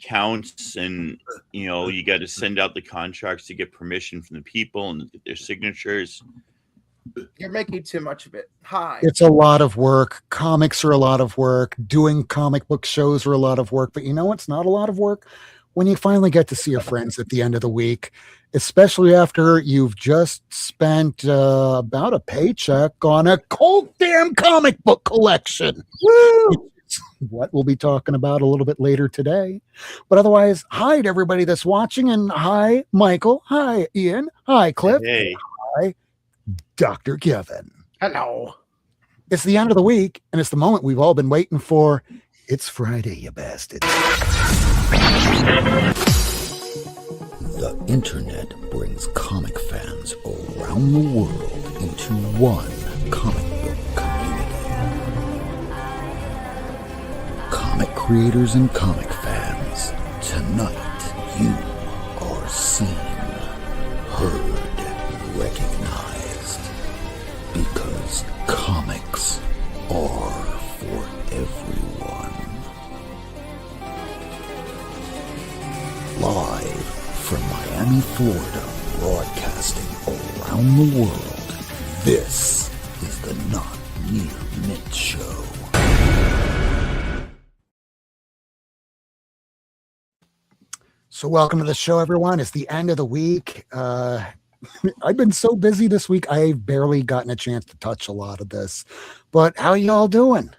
counts, and you got to send out the contracts to get permission from the people and get their signatures. You're making too much of it. Hi. It's a lot of work. Comics are a lot of work. Doing comic book shows are a lot of work. But you know what's not a lot of work? When you finally get to see your friends at the end of the week, especially after you've just spent about a paycheck on a cold damn comic book collection. Woo! What we'll be talking about a little bit later today. But otherwise, hi to everybody that's watching, and hi, Michael. Hi, Ian. Hi, Cliff. Hey. Hi, Dr. Kevin. Hello. It's the end of the week, and it's the moment we've all been waiting for. It's Friday, you bastard. The internet brings comic fans around the world into one comic book community. Comic creators and comic fans, tonight you are seen, heard, recognized. Because comics are for everyone. Live from Miami, Florida, broadcasting around the world, this is the Not Near Mint Show. So welcome to the show, everyone. It's the end of the week. I've been so busy this week, I've barely gotten a chance to touch a lot of this. But how y'all doing?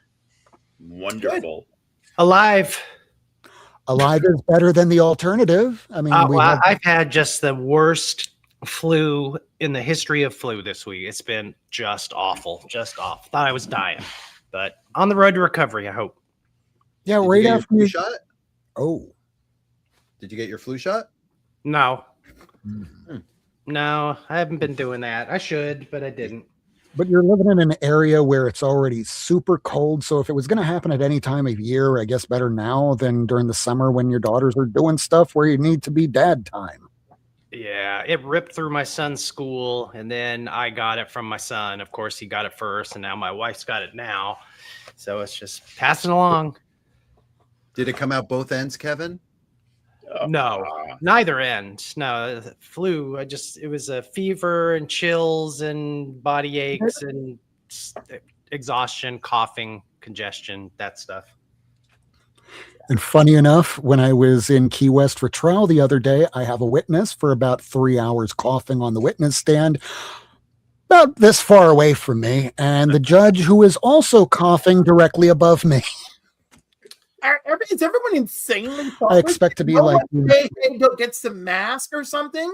Wonderful. Alive. Alive is better than the alternative. I mean, I've had just the worst flu in the history of flu this week. It's been just awful, just awful. Thought I was dying, but on the road to recovery, I hope. Yeah, Did right you get after your you flu shot? Oh. Did you get your flu shot? No. No, I haven't been doing that. I should, but I didn't. But you're living in an area where it's already super cold. So if it was going to happen at any time of year, I guess better now than during the summer when your daughters are doing stuff where you need to be dad time. Yeah, it ripped through my son's school, and then I got it from my son. Of course, he got it first, and now my wife's got it now. So it's just passing along. Did it come out both ends, Kevin? No, neither end. No, the flu. It was a fever and chills and body aches and exhaustion, coughing, congestion, that stuff. And funny enough, when I was in Key West for trial the other day, I have a witness for about 3 hours coughing on the witness stand, about this far away from me, and the judge who is also coughing directly above me. Is everyone insanely? I expect to be like, hey, go get some mask or something.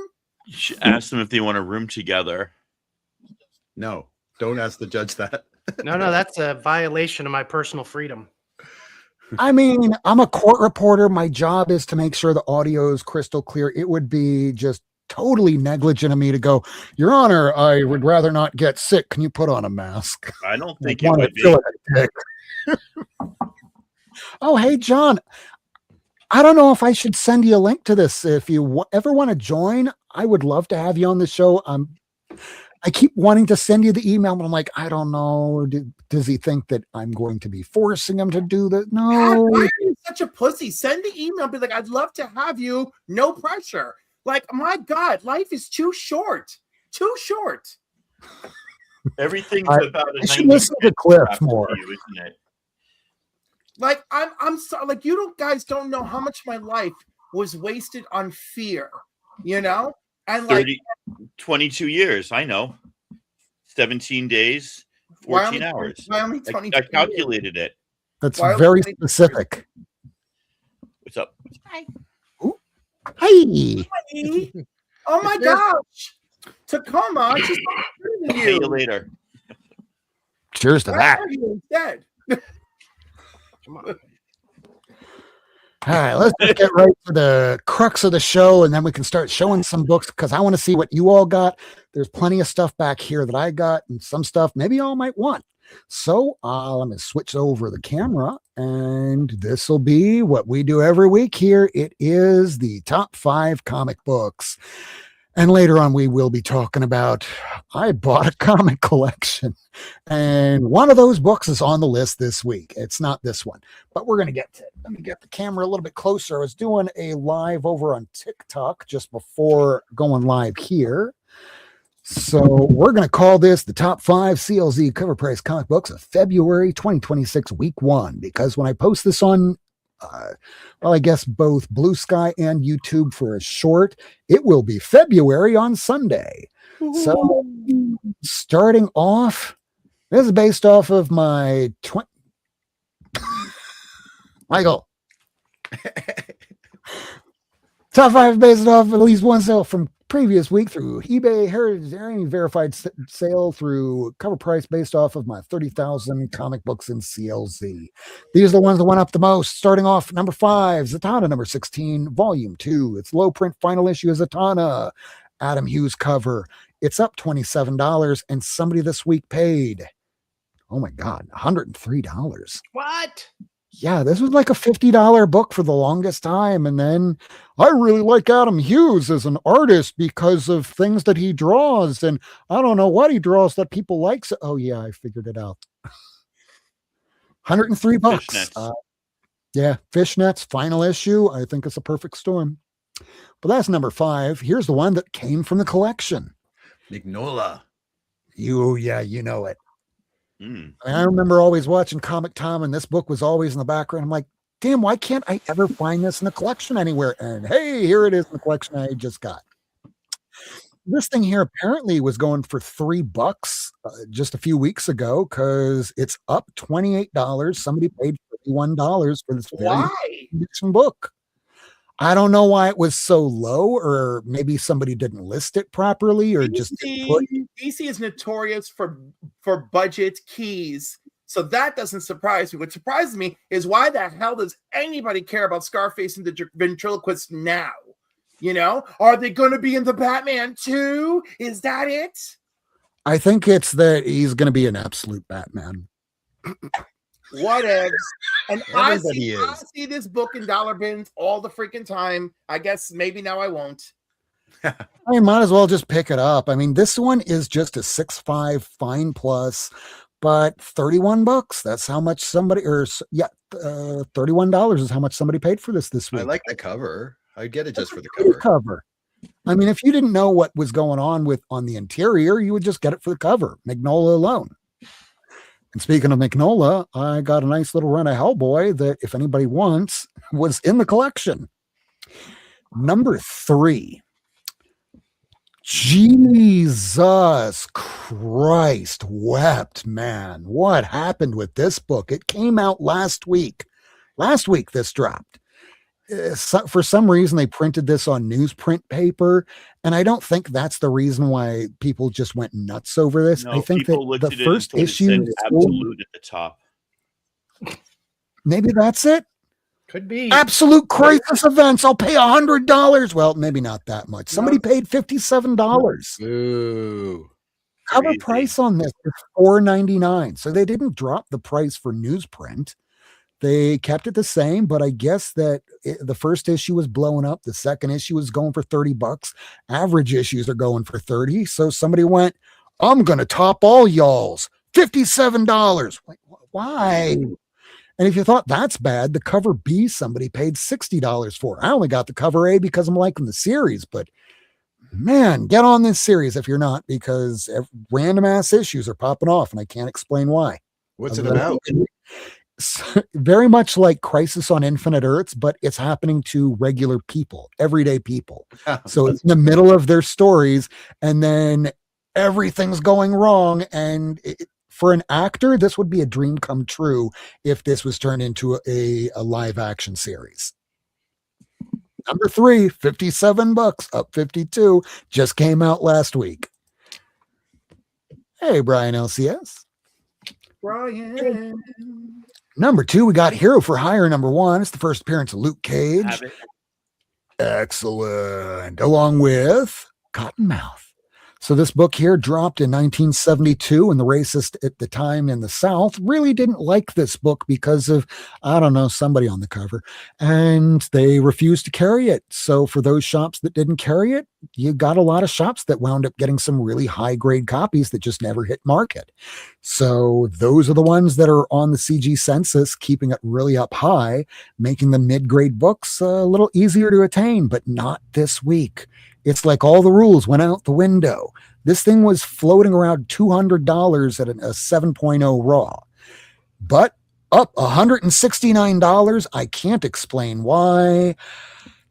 You should ask them if they want a room together. No, don't ask the judge that. No, that's a violation of my personal freedom. I mean, I'm a court reporter. My job is to make sure the audio is crystal clear. It would be just totally negligent of me to go, Your Honor, I would rather not get sick. Can you put on a mask? I don't think I it wanna would feel be. it. Oh, hey, John. I don't know if I should send you a link to this. If you ever want to join, I would love to have you on the show. I keep wanting to send you the email, but I'm like, I don't know. Does he think that I'm going to be forcing him to do that? No. God, why are you such a pussy? Send the email. Be like, I'd love to have you. No pressure. Like, my God, life is too short. Too short. Everything's about a I should listen to Cliff more. You, isn't it? Like, I'm sorry. Like, you guys don't know how much my life was wasted on fear. You know, and like 22 years. I know. 17 days, 14 hours. Why only 22 I calculated it. That's very specific. What's up? Hi. Ooh. Hi. Oh my gosh. Tacoma. Just I'll see you later. Cheers to that. Are you instead? Come on. All right, let's just get right to the crux of the show, and then we can start showing some books because I want to see what you all got. There's plenty of stuff back here that I got, and some stuff maybe y'all might want. So let me switch over the camera, and this will be what we do every week here. It is the top 5 comic books. And later on, we will be talking about I bought a comic collection. And one of those books is on the list this week. It's not this one, but we're going to get to it. Let me get the camera a little bit closer. I was doing a live over on TikTok just before going live here. So we're going to call this the top 5 CLZ cover price comic books of February 2026, week 1, because when I post this on I guess both Blue Sky and YouTube for a short, it will be February on Sunday. So starting off, this is based off of my Michael. Top 5 based off at least one sale from previous week through eBay, Heritage, any verified sale through cover price based off of my 30,000 comic books in CLZ. These are the ones that went up the most. Starting off, number 5, Zatanna number 16, volume 2. It's low print final issue of Zatanna. Adam Hughes cover. It's up $27, and somebody this week paid, oh my God, $103. What? Yeah, this was like a $50 book for the longest time. And then I really like Adam Hughes as an artist because of things that he draws. And I don't know what he draws that people like. So, oh, yeah, I figured it out. $103. Fishnets. Yeah, Fishnets, final issue. I think it's a perfect storm. But that's number 5. Here's the one that came from the collection. Mignola. You know it. Mm. I remember always watching Comic Tom, and this book was always in the background. I'm like, damn, why can't I ever find this in the collection anywhere? And hey, here it is in the collection I just got. This thing here apparently was going for $3 just a few weeks ago because it's up $28. Somebody paid $31 for this very condition book. I don't know why it was so low, or maybe somebody didn't list it properly, or just didn't put. DC is notorious for budget keys, so that doesn't surprise me. What surprises me is why the hell does anybody care about Scarface and the ventriloquist now? You know, are they going to be in the Batman 2? Is that it? I think it's that he's going to be an absolute Batman. Whatever. And I Everybody see this book in dollar bins all the freaking time. I guess maybe now I won't. I might as well just pick it up. I mean, this one is just a 6.5 fine plus, but $31. That's how much somebody, $31 is how much somebody paid for this week. I like the cover. I'd get it just for the cover. I mean, if you didn't know what was going on the interior, you would just get it for the cover, Mignola alone. And speaking of Mignola, I got a nice little run of Hellboy that, if anybody wants, was in the collection. Number 3. Jesus Christ wept, man. What happened with this book? It came out last week. Last week, this dropped. For some reason, they printed this on newsprint paper, and I don't think that's the reason why people just went nuts over this. No, I think that the first issue absolute at the top. Maybe that's it. Could be. Absolute crisis events. I'll pay $100. Well, maybe not that much. Somebody paid $57. Ooh. Cover Crazy. price on this is $4.99. So they didn't drop the price for newsprint. They kept it the same, but I guess that the first issue was blowing up. The second issue was going for $30. Average issues are going for $30. So somebody went, I'm going to top all y'all's $57. Like, why? And if you thought that's bad, the cover B somebody paid $60 for. I only got the cover A because I'm liking the series, but man, get on this series if you're not, because random ass issues are popping off and I can't explain why. What's it about? Very much like Crisis on Infinite Earths, but it's happening to regular people, everyday people. So it's in the middle of their stories, and then everything's going wrong. And for an actor, this would be a dream come true if this was turned into a live action series. Number 3, $57, up 52, just came out last week. Hey, Brian LCS. Brian. Number 2, we got Hero for Hire number 1. It's the first appearance of Luke Cage. Excellent. Along with Cottonmouth. So this book here dropped in 1972, and the racist at the time in the South really didn't like this book because of, I don't know, somebody on the cover, and they refused to carry it. So for those shops that didn't carry it, you got a lot of shops that wound up getting some really high grade copies that just never hit market. So those are the ones that are on the CG census, keeping it really up high, making the mid-grade books a little easier to attain, but not this week. It's like all the rules went out the window. This thing was floating around $200 at a 7.0 raw, but up $169. I can't explain why.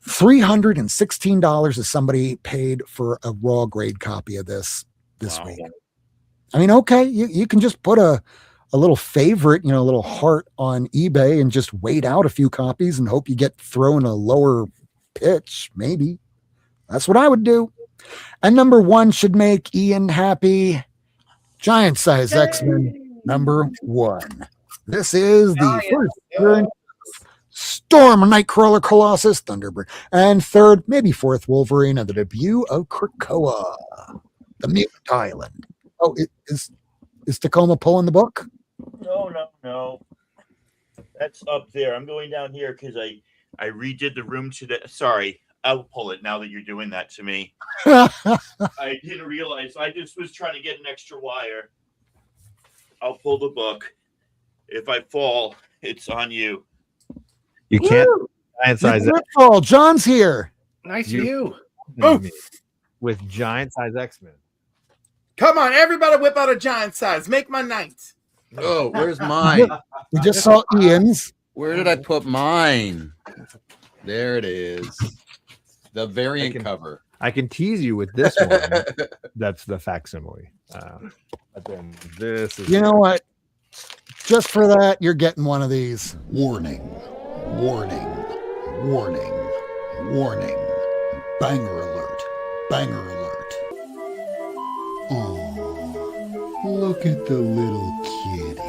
$316 is somebody paid for a raw grade copy of this week. I mean, okay, you can just put a little favorite, a little heart on eBay and just wait out a few copies and hope you get thrown a lower pitch, maybe. That's what I would do. And number 1 should make Ian happy. Giant Size X-Men number 1. This is the first appearance of Storm, Nightcrawler, Colossus, Thunderbird, and third, maybe fourth Wolverine, and the debut of Krakoa, the Mutant Island. Oh, is Tacoma pulling the book? No. That's up there. I'm going down here because I redid the room today. Sorry. I'll pull it now that you're doing that to me. I didn't realize. I just was trying to get an extra wire. I'll pull the book. If I fall, it's on you. You can't. Giant size. Oh, John's here. Nice view. With giant size X-Men. Come on, everybody whip out a giant size. Make my night. Oh, where's mine? We just saw Ian's. Where did I put mine? There it is. The variant cover. I can tease you with this one. That's the facsimile. But then this is. You know what? Just for that, you're getting one of these. Warning, warning, warning, warning. Banger alert, banger alert. Oh, look at the little kitty.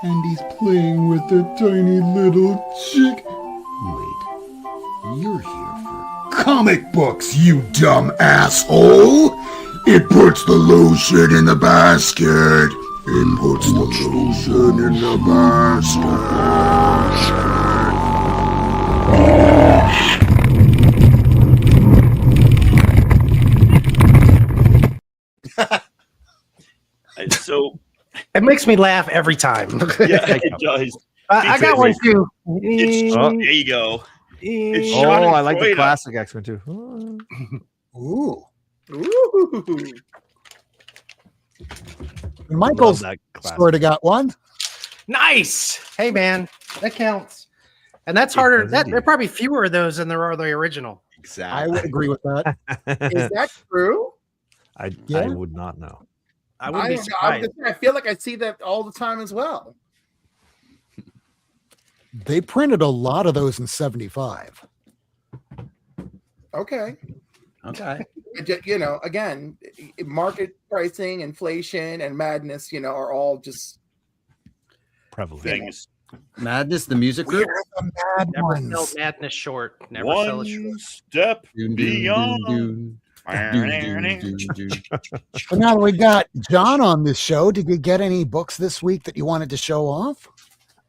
And he's playing with the tiny little chick. Wait, you're here for comic books, you dumb asshole! It puts the lotion in the basket. It puts the lotion in the basket. So It makes me laugh every time. yeah, it does. I got one too. There you go. It's Oh, shot in I like the Florida. classic X-Men too. Ooh. Ooh. Michael's Love that classic. sort of got one. Nice. Hey, man, that counts. And that's harder. There are probably fewer of those than there are the original. I Exactly. would agree with that. Is that true? I Yeah. would not know. I wouldn't be don't know. surprised. I feel like I see that all the time as well. They printed a lot of those in 75. Okay. Okay. You know, again, market pricing, inflation, and madness, are all just Prevalent. Things. Madness, the music We're group. the mad Never sell ones. madness short. Never sell it short. One step Doon, doon, beyond. doon, doon, doon, doon, doon. But now that we got John on this show, did you get any books this week that you wanted to show off?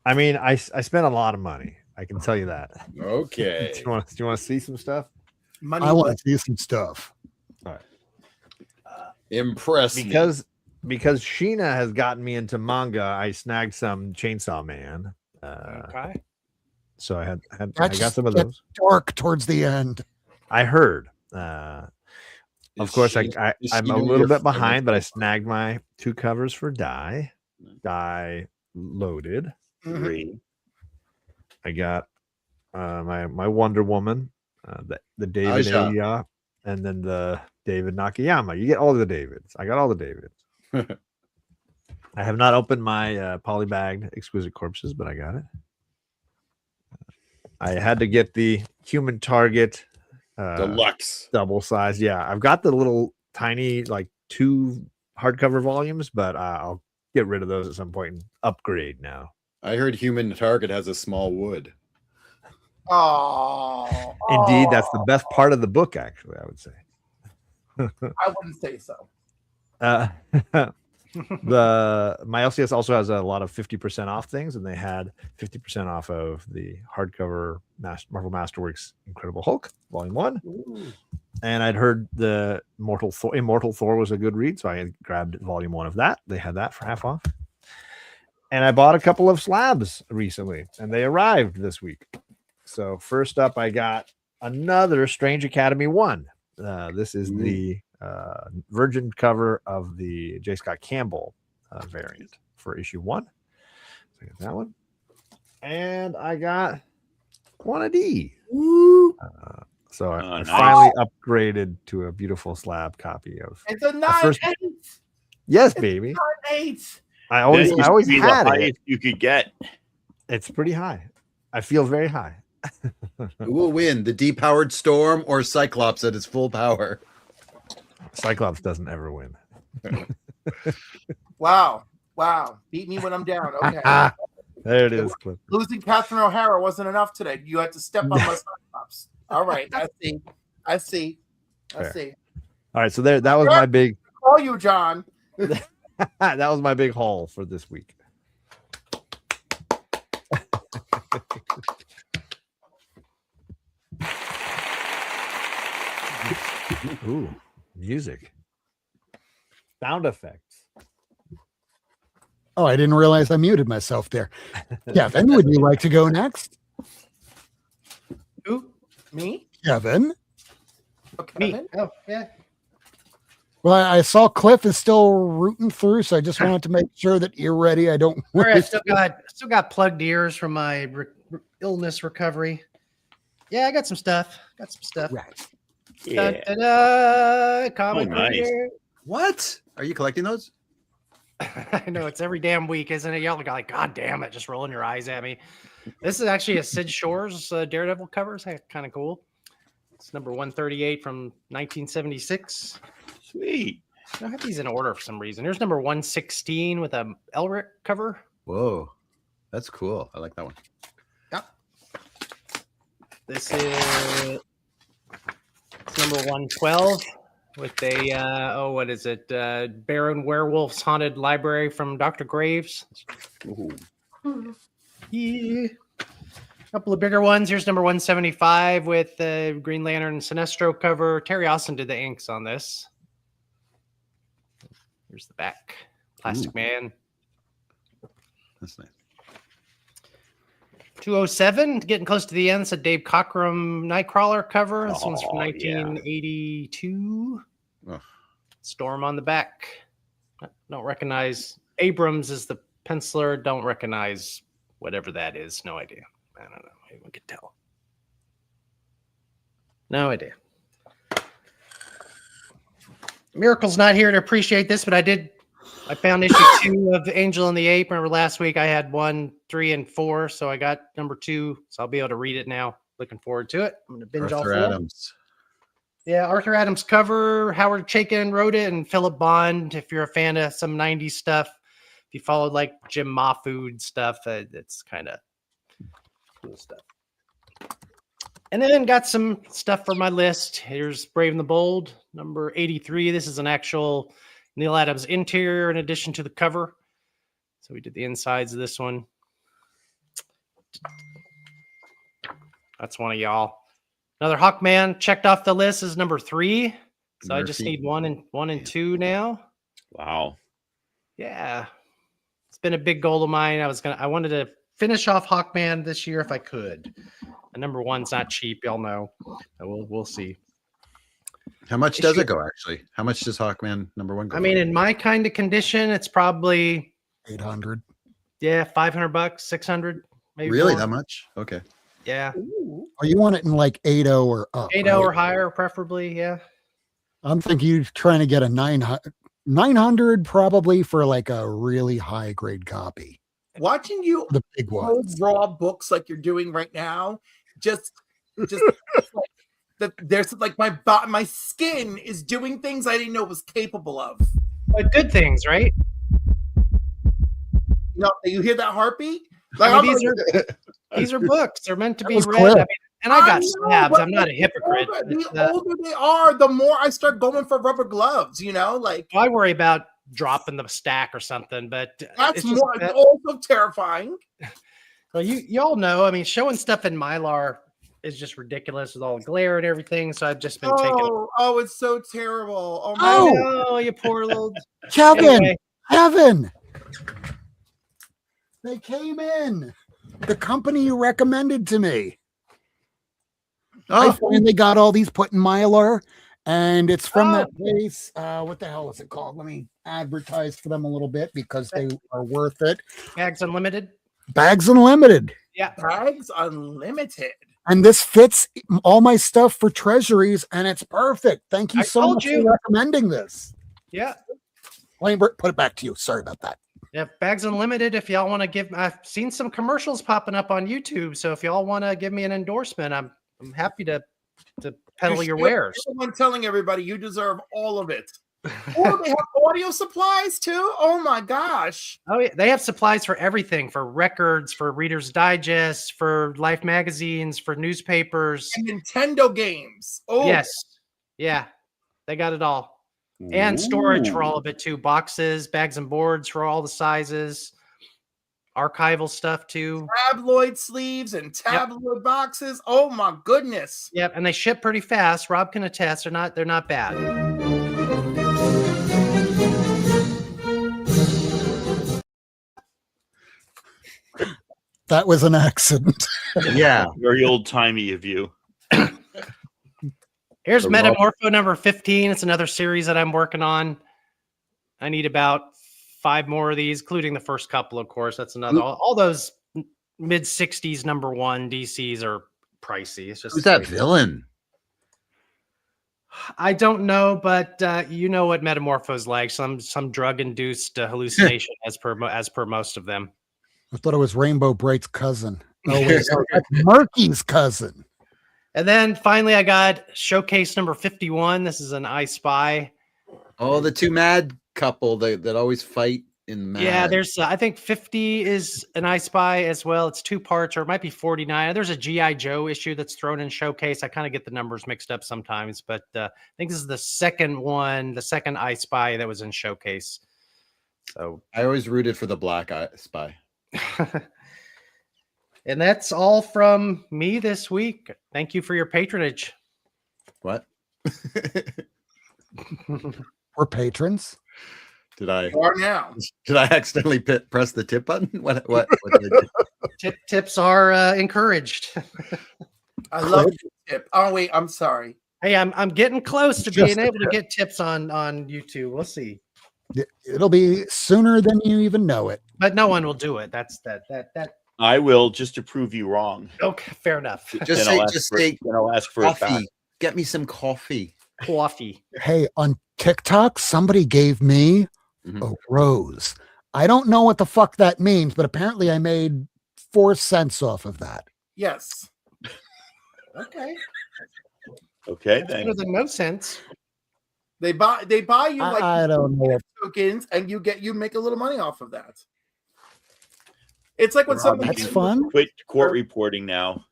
I mean, I spent a lot of money. I can tell you that. Okay. Do you want to see some stuff? money. I want to see some stuff. Impress me. Because Sheena has gotten me into manga, I snagged some Chainsaw Man. Okay. So I That got just some of gets those. dark towards the end. I heard. Of course, is I'm a Sheena little your bit favorite behind, but I book? snagged my 2 covers for Die Loaded. Mhm. Three. I got my Wonder Woman, the David Aja. Aja, and then the David Nakayama. You get all the Davids. I got all the Davids. I have not opened my polybagged Exquisite Corpses, but I got it. I had to get the Human Target Deluxe. double size. Yeah, I've got the little tiny 2 hardcover volumes, but I'll get rid of those at some point and upgrade now. I heard Human Target has a small wood. Oh, Indeed, that's the best part of the book, actually, I would say. I wouldn't say so. Uh, my LCS also has a lot of 50% off things, and they had 50% off of the hardcover Marvel Masterworks Incredible Hulk Volume 1. Ooh. And I'd heard the Immortal Thor was a good read, so I grabbed Volume 1 of that. They had that for half off. And I bought a couple of slabs recently, and they arrived this week. So first up, I got another Strange Academy 1. This is the Virgin cover of the J. Scott Campbell variant for issue 1. So I got that one. And I got one of D. So I nice. finally upgraded to a beautiful slab copy of. It's a first- 9/8. Yes, baby. 9/8. I always That used to be the had it. highest you could get. It's pretty high. I feel very high. Who will win, the depowered Storm or Cyclops at its full power? Cyclops doesn't ever win. Wow. Beat me when I'm down. Okay. There it is, Cliff. Losing Catherine O'Hara wasn't enough today. You had to step on my Cyclops. All right. I see. Fair. All right, so that was my big Call you, John. that was my big haul for this week. Ooh, music. Sound effects. Oh, I didn't realize I muted myself there. Kevin, would you like to go next? Who? Me? Kevin? Okay. Me. Oh, yeah. Well, I saw Cliff is still rooting through, so I just wanted to make sure that you're ready. I don't All right, want I still got plugged ears from my illness recovery. Yeah, I got some stuff. Right. Yeah. Da-da-da, comic Oh, nice. reader. What? Are you collecting those? I know it's every damn week, isn't it? Y'all are like, God damn it, just rolling your eyes at me. This is actually a Sid Shores Daredevil cover. It's kind of cool. It's number 138 from 1976. Sweet. I don't have these in order for some reason. Here's number 116 with a Elric cover. Whoa, that's cool. I like that one. This is number 112 with a what is it? Baron Werewolf's Haunted Library from Dr. Graves. Yeah. A couple of bigger ones. Here's number 175 with the Green Lantern Sinestro cover. Terry Austin did the inks on this. Here's the back. Plastic Man. That's nice. 207, getting close to the end. It's a Dave Cockrum Nightcrawler cover. This one's from Oh, yeah. 1982. Ugh. Storm on the back. Don't recognize. Abrams is the penciler. Don't recognize whatever that is. No idea. I don't know. Anyone could tell. No idea. Miracle's not here to appreciate this, but I found issue 2 of Angel and the Ape. Remember last week I had 1, 3, and 4, so I got number 2, so I'll be able to read it now. Looking forward to it. I'm going to binge all Arthur 4. Adams. Yeah, Arthur Adams cover. Howard Chaykin wrote it, and Philip Bond. If you're a fan of some 90s stuff, if you followed like Jim Mahfood stuff, it's kind of cool stuff. And then got some stuff for my list. Here's Brave and the Bold, number 83. This is an actual Neil Adams interior in addition to the cover. So we did the insides of this one. That's one of y'all. Another Hawkman checked off the list is number 3. So I just Murphy. need 1 and 2 now. Wow. Yeah. It's been a big goal of mine. I wanted to finish off Hawkman this year if I could. And number 1's not cheap, y'all know. We'll see. How much does it go, actually? How much does Hawkman number 1 go? I mean, in my kind of condition, it's probably 800. $500, 600, maybe. really more. that much? Okay. Yeah, Oh, you want it in like 80 or up? 80 right? or higher, preferably. Yeah. I'm thinking you're trying to get a 900 probably for like a really high grade copy. Watching you The big hold ones. raw books like you're doing right now, just like, there's like my skin is doing things I didn't know it was capable of. But good things, right? No, you hear that heartbeat? Like, I mean, I'm these are books. They're meant to That be was read. clear. I mean, And I got know, slabs. but I'm not a hypocrite. The older they are, the more I start going for rubber gloves. You know, like I worry about dropping the stack or something, but that's it's just more also terrifying. well, you all know. I mean, showing stuff in Mylar is just ridiculous with all the glare and everything. So I've just been taking. Oh, it's so terrible. Oh I my know, you poor little. Kevin, Anyway. Kevin, they came in. The company you recommended to me. I finally got all these put in Mylar, and it's from that place. What the hell is it called? Let me advertise for them a little bit because they are worth it. Bags Unlimited. Bags Unlimited. Yeah. Bags Unlimited. And this fits all my stuff for treasuries, and it's perfect. Thank you I so told much you. for recommending this. Yeah. Lambert, put it back to you. Sorry about that. Yeah, Bags Unlimited. If y'all want to give, I've seen some commercials popping up on YouTube. So if y'all want to give me an endorsement, I'm happy to peddle your wares. You're the one telling everybody you deserve all of it. Oh, they have audio supplies too. Oh my gosh! Oh yeah, they have supplies for everything: for records, for Reader's Digest, for Life magazines, for newspapers, and Nintendo games. Oh yes, yeah, they got it all, and storage for all of it too: boxes, bags, and boards for all the sizes. Archival stuff too. Tabloid sleeves and tabloid boxes. Oh my goodness! Yep, and they ship pretty fast. Rob can attest; they're not bad. That was an accident. Yeah. Very old timey of you. Here's So Metamorpho number 15. It's another series that I'm working on. I need about 5 more of these, including the first couple, of course. That's another. All those mid 60s number 1 DCs are pricey. It's just Who's that villain? I don't know, but you know what Metamorpho's like. Some drug induced hallucination as per most of them. I thought it was Rainbow Bright's cousin. Oh, wait, no, that's Murky's cousin. And then finally, I got Showcase number 51. This is an I Spy. Oh, the two mad couple that always fight in mad. Yeah, there's I think 50 is an I Spy as well. It's 2 parts, or it might be 49. There's a G.I. Joe issue that's thrown in Showcase. I kind of get the numbers mixed up sometimes, but I think this is the second one, the second I Spy that was in Showcase. So I always rooted for the Black Eye Spy. and that's all from me this week. Thank you for your patronage. What? We're patrons. Did I You are now. accidentally press the tip button? What did I do? Tips are encouraged. I love the tip. Oh wait, I'm sorry. Hey, I'm getting close to Just being able to get tips on YouTube. We'll see. It'll be sooner than you even know it. But no one will do it. That's that. I will, just to prove you wrong. Okay, fair enough. Just Then say then I'll ask for it back. coffee. Get me some coffee. Coffee. Hey, on TikTok, somebody gave me a rose. I don't know what the fuck that means, but apparently I made 4 cents off of that. Yes. Okay. Okay, Better then. than no sense. They buy you like I don't know. tokens, and you make a little money off of that. It's like when Rob, somebody That's fun. Quit court reporting now.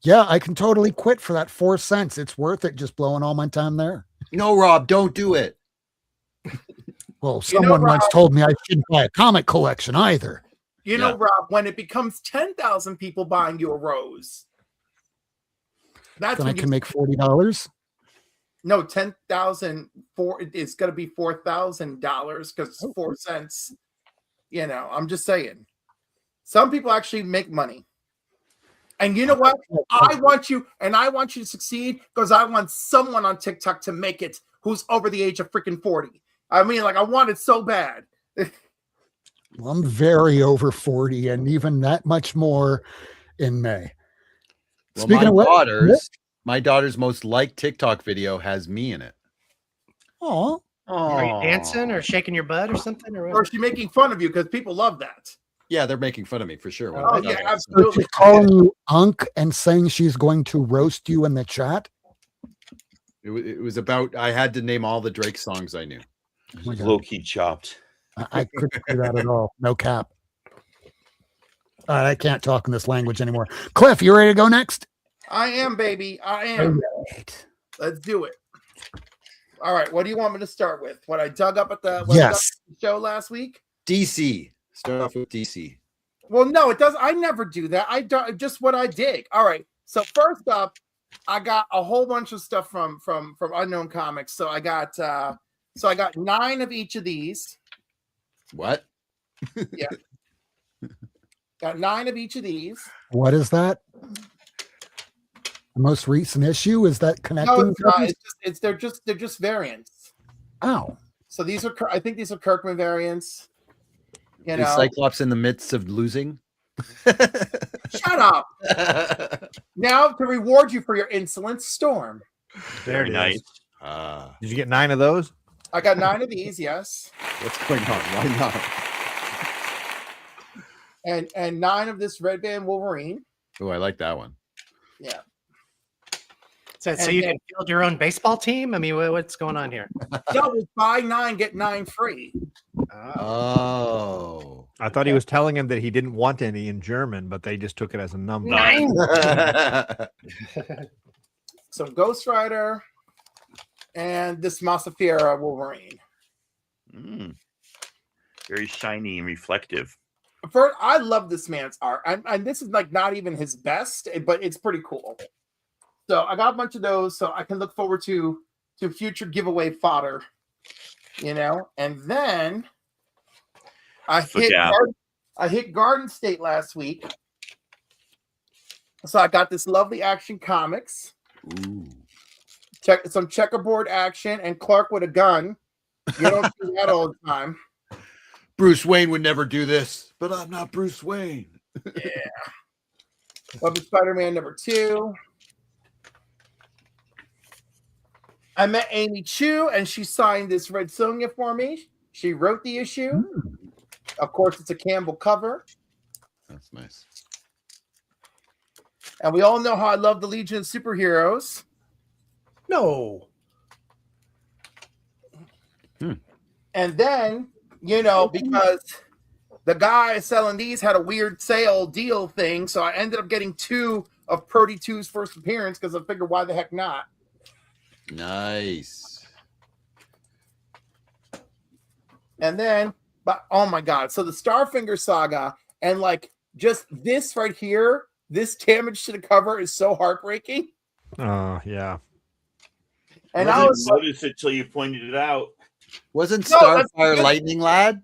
Yeah, I can totally quit for that 4 cents. It's worth it just blowing all my time there. No, Rob, don't do it. Well, You know, someone once Rob- told me I shouldn't buy a comic collection either. You know, Rob, when it becomes 10,000 people buying you a rose, that's Then I when can make $40. no 10,000 for it's going to be $4,000 because it's 4 cents. You know, I'm just saying. Some people actually make money. And you know what? I want you to succeed because I want someone on TikTok to make it who's over the age of freaking 40. I mean, like I want it so bad. Well, I'm very over 40 and even that much more in May. Well, Speaking of what- my daughter's most liked TikTok video has me in it. Oh, Are you dancing or shaking your butt or something? Or Or what? is she making fun of you because people love that? Yeah, they're making fun of me for sure. Oh, yeah, so absolutely. she's calling you Unk and saying she's going to roast you in the chat. It was about I had to name all the Drake songs I knew. Oh my God. Low key chopped. I couldn't do that at all. No cap. I can't talk in this language anymore. Cliff, you ready to go next? I am, baby. I am. Let's do it. All right. What do you want me to start with? What I dug up at the show last week? DC. Start off with DC. Well, no, it does. I never do that. I do just what I dig. All right. So first up, I got a whole bunch of stuff from Unknown Comics. So I got 9 of each of these. What? Yeah. Got 9 of each of these. What is that? The most recent issue? Is that connecting? No, it's not. They're just variants. Oh. So these are, I think these are Kirkman variants. You Is know, Cyclops in the midst of losing? shut up. Now to reward you for your insolence, Storm. Very nice. Did you get 9 of those? I got 9 of these, yes. What's going on? Why not? And 9 of this Red Band Wolverine. Oh, I like that one. Yeah. So And you then- can field your own baseball team? I mean, what's going on here? No, it's buy 9, get 9 free. Oh. I thought he was telling him that he didn't want any in German, but they just took it as a number. Some Ghost Rider and this Masafira Wolverine. Very shiny and reflective. First, I love this man's art. And this is like not even his best, but it's pretty cool. So I got a bunch of those, so I can look forward to future giveaway fodder, you know. And then I hit Garden State last week, so I got this lovely Action Comics. Ooh. Check some checkerboard action and Clark with a gun. You don't see that all the time. Bruce Wayne would never do this, but I'm not Bruce Wayne. Yeah. Love Spider-Man #2. I met Amy Chu and she signed this Red Sonja for me. She wrote the issue. Of course, it's a Campbell cover. That's nice. And we all know how I love the Legion of Superheroes. No. And then, you know, because the guy selling these had a weird sale deal thing, so I ended up getting 2 of Purdy 2's first appearance because I figured why the heck not. Nice. And then, but oh my god, so the Starfinger saga and like just this right here, this damage to the cover is so heartbreaking. Oh, yeah. And I I didn't was like, notice it till you pointed it out. Wasn't No, that's Starfire good. Lightning Lad?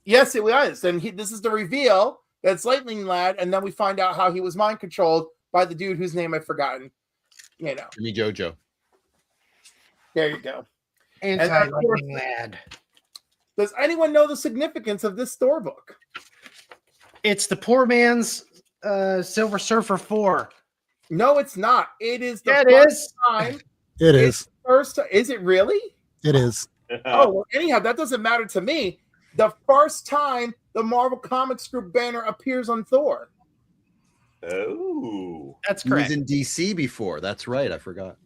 yes, it was. And this is the reveal that's Lightning Lad, and then we find out how he was mind controlled by the dude whose name I've forgotten. You know, Jimmy Jojo. there you go. Anti-lightning lad. Does anyone know the significance of this store book? It's the poor man's Silver Surfer 4. No, it's not. It is the Yeah, it first is. time. It is. First, is it really? It is. Oh, well, anyhow, that doesn't matter to me. The first time the Marvel Comics Group banner appears on Thor. Oh. That's He was correct. in DC before. That's right. I forgot.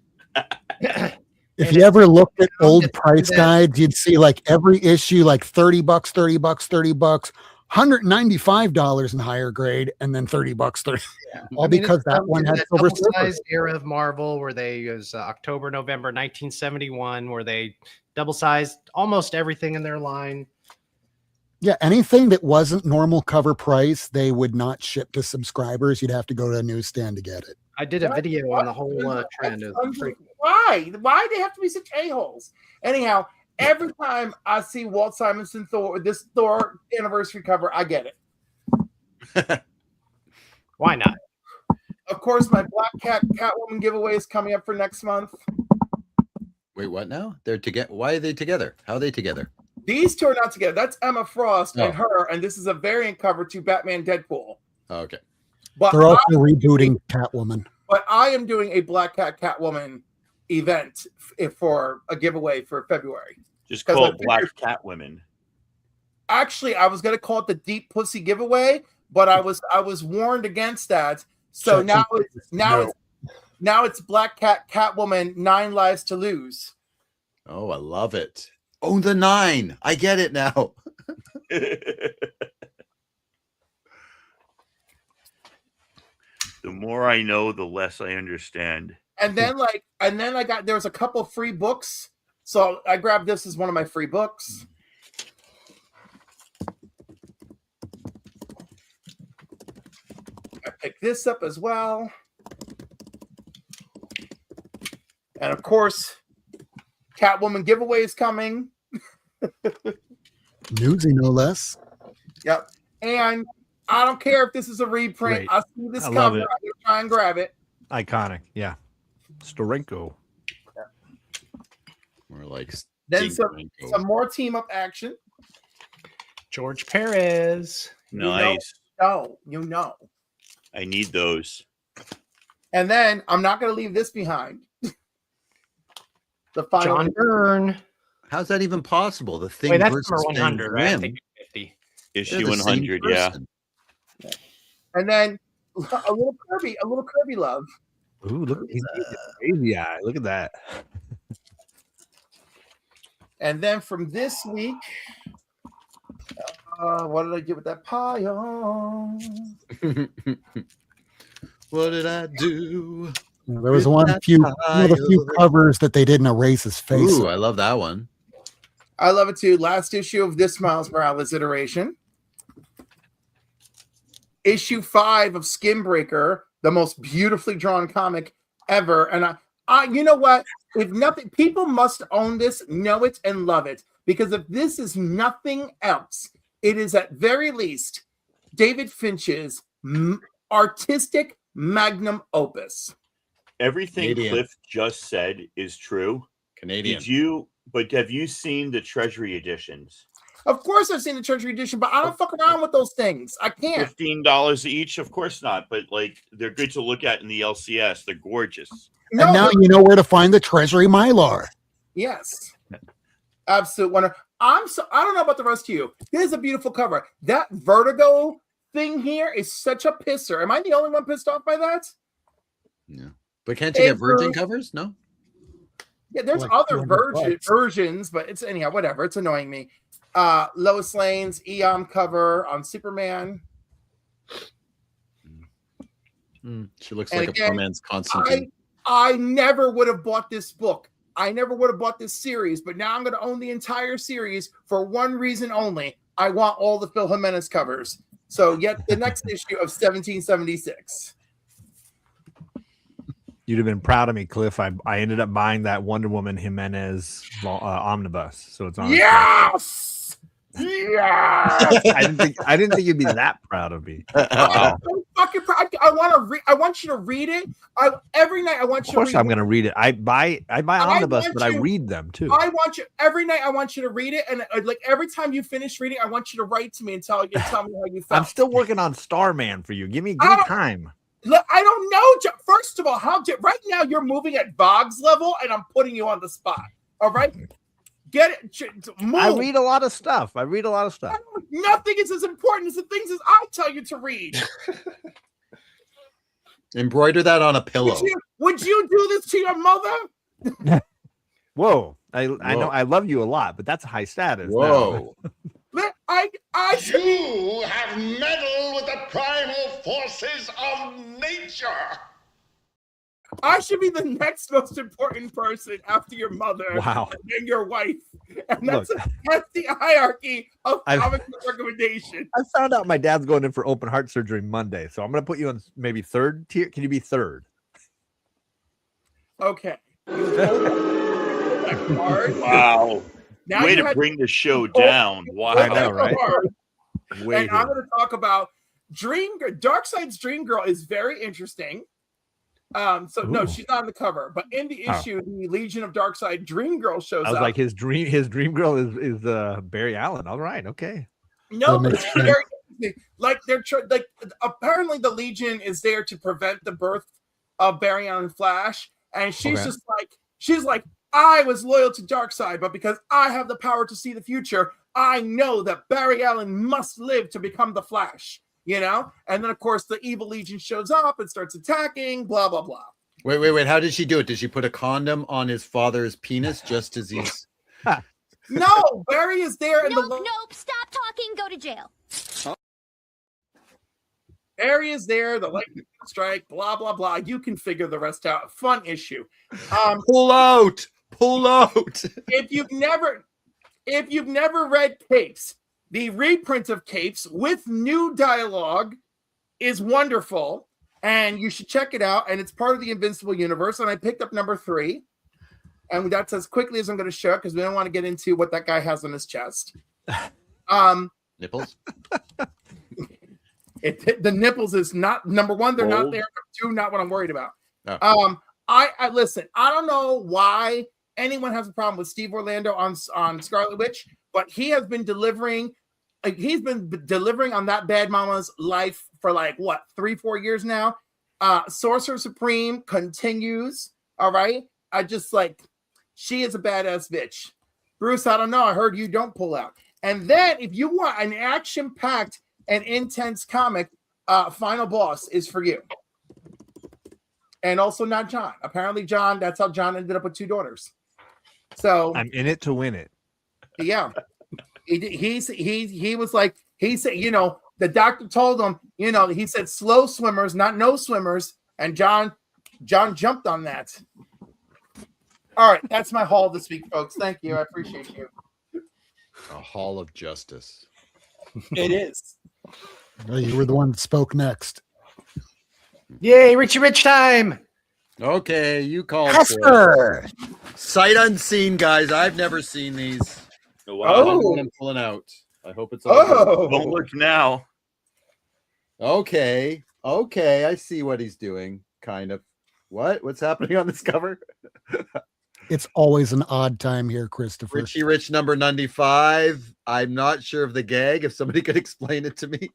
If you ever looked at old It's- price that- guides, you'd see like every issue, like $30, $30, $195 in higher grade, and then $30, 30. All because it's that from one had that Silver Surfer. double-sized era of Marvel where they it was October, November 1971, where they double-sized almost everything in their line. Yeah, anything that wasn't normal cover price, they would not ship to subscribers. You'd have to go to a newsstand to get it. I did a What? video What? on the whole trend. It was pretty- Why? Why do they have to be such a-holes? Anyhow, every time I see Walt Simonson Thor, this Thor anniversary cover, I get it. Why not? Of course, my Black Cat Catwoman giveaway is coming up for next month. Wait, what now? They're together. Why are they together? How are they together? These two are not together. That's Emma Frost Oh. and her, and this is a variant cover to Batman Deadpool. Oh, okay. But They're also rebooting Catwoman. I am doing a Black Cat Catwoman event for a giveaway for February. Just 'Cause call I it Black figured- Cat Women. Actually, I was going to call it the Deep Pussy giveaway, but I was warned against that. So Check now it's Black Cat Catwoman 9 Lives to Lose. Oh, I love it. Oh, the 9. I get it now. The more I know, the less I understand. And then there was a couple free books. So I grabbed this as one of my free books. I picked this up as well. And of course, Catwoman giveaway is coming. Newsy, no less. Yep. And I don't care if this is a reprint. Great. I see this I love cover. it. I'm gonna try and grab it. Iconic. Yeah. Storenko. Or like Then Stinko. some more team up action. George Perez. Nice. You know. I need those. And then I'm not going to leave this behind. The final. John Byrne. How's that even possible? The thing Wait, that's versus number 100, right? I Thing think it's 50. Issue They're the same 100, yeah. person. And then a little Kirby love. Ooh, look at crazy eye. Look at that. And then from this week, what did I get with that pile? What did I do? There was With one that of the few pile. covers that they didn't erase his face. Ooh, I love that one. I love it too. Last issue of this Miles Morales iteration. Issue 5 of Skinbreaker, the most beautifully drawn comic ever. And I you know what? If nothing, people must own this, know it, and love it. Because if this is nothing else, it is at very least David Finch's artistic magnum opus. Everything Canadian. Cliff just said is true. Canadian. But have you seen the Treasury editions? Of course, I've seen the Treasury edition, but I don't fuck around with those things. I can't. $15 each? Of course not. But like they're good to look at in the LCS. They're gorgeous. No, And now you know where to find the Treasury Mylar. yes, absolute wonder. I don't know about the rest of you. This is a beautiful cover. That Vertigo thing here is such a pisser. Am I the only one pissed off by that? Yeah. But can't you get Virgin Paper. covers? No. Yeah, there's Like other 200 versions, but it's anyhow, whatever. It's annoying me. Lois Lane's Eon cover on Superman. She looks And like again, a poor man's Constantine. I never would have bought this book. I never would have bought this series, but now I'm going to own the entire series for one reason only. I want all the Phil Jimenez covers. So, yet the next issue of 1776. You'd have been proud of me, Cliff. I ended up buying that Wonder Woman Jimenez omnibus, so it's on. Yes! Yes! I didn't think you'd be that proud of me. I'm so fucking proud. I want you to read it. Every night I want Of you course, to read I'm going to read it. I buy omnibus, want but I you- read them too. I want you every night. I want you to read it, and like every time you finish reading, I want you to write to me and tell me how you felt. I'm still working on Starman for you. Give me I don't- time. Look, I don't know. First of all, right now you're moving at Boggs level, and I'm putting you on the spot. All right, get it. Move. I read a lot of stuff. Nothing is as important as the things as I tell you to read. Embroider that on a pillow. Would you do this to your mother? Whoa. I know I love you a lot, but that's high status. now. Whoa. You have meddled with the primal forces of nature. I should be the next most important person after your mother Wow. and your wife. And that's, Look. that's the hierarchy of I've- comic book recommendation. I found out my dad's going in for open heart surgery Monday, so I'm going to put you on maybe third tier. Can you be third? Okay. Hard. Wow. Now Way you to had- bring the show down. Wow. I know, right? hard. Way And I'm here. going to talk about Darkseid's Dream Girl is very interesting. No, Ooh. she's not on the cover, but in the Oh. issue, the Legion of Darkseid Dream Girl shows I was up. like, his dream girl is Barry Allen. All right, okay. No, That but makes it's sense. very interesting. Like like apparently the Legion is there to prevent the birth of Barry Allen Flash, and she's Okay. just like I was loyal to Darkseid, but because I have the power to see the future, I know that Barry Allen must live to become the Flash. You know, and then of course the evil Legion shows up and starts attacking. Blah blah blah. Wait. How did she do it? Did she put a condom on his father's penis just as he's. No, Barry is there, and Nope, nope. Stop talking. Go to jail. areas there, the lightning strike, blah blah blah. You can figure the rest out. Fun issue. Pull out. Pull out. If you've never read Capes, the reprint of Capes with new dialogue is wonderful, and you should check it out. And it's part of the Invincible universe. And I picked up number 3, and that's as quickly as I'm going to show because we don't want to get into what that guy has on his chest. Nipples. The nipples is not number 1. They're not Gold. there. Number 2, not what I'm worried about. Oh. I listen. I don't know why anyone has a problem with Steve Orlando on Scarlet Witch, but he has been delivering. He's been delivering on that Bad Mama's life for like what 3-4 years now. Sorcerer Supreme continues. All right. I just like she is a badass bitch. Bruce, I don't know. I heard you don't pull out. And then if you want an action-packed and intense comic, Final Boss is for you. And also not John. Apparently, John, that's how John ended up with 2 daughters. So I'm in it to win it. yeah. He was like, he said, you know, the doctor told him, you know, he said slow swimmers, not no swimmers. And John jumped on that. All right, that's my haul this week, folks. Thank you. I appreciate you. A hall of justice. It is. Oh, you were the one that spoke next. Yay, Richie Rich time. Okay, you call Casper. Sight unseen, guys. I've never seen these. Oh. I'm pulling out. I hope it's all good. Don't look now. Okay. Okay, I see what he's doing. Kind of. What's happening on this cover? It's always an odd time here, Christopher. Richie Rich number 95. I'm not sure of the gag. If somebody could explain it to me.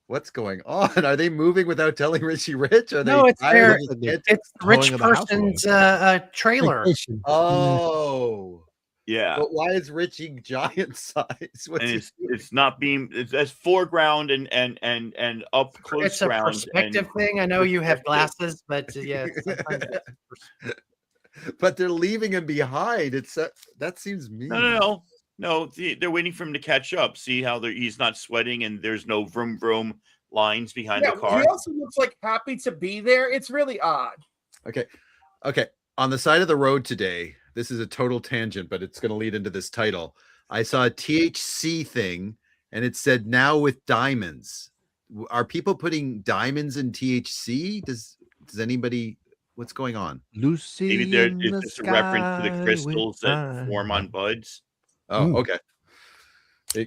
What's going on? Are they moving without telling Richie Rich? Are No, they it's their- it's It's the Towing rich of the house person's trailer. Vacation. Oh. Yeah. But why is Richie giant size? What's And he it's not being it's foreground and up close It's a ground. perspective thing. I know you have glasses, but yeah. sometimes it's- but they're leaving him behind. It's that seems mean. No, they're waiting for him to catch up. See how he's not sweating and there's no vroom vroom lines behind the car. He also looks like happy to be there. It's really odd. Okay. On the side of the road today, this is a total tangent, but it's going to lead into this title. I saw a THC thing and it said now with diamonds. Are people putting diamonds in THC? Does anybody, what's going on? Lucy. Maybe it's just a reference to the crystals that form on buds. Oh, okay.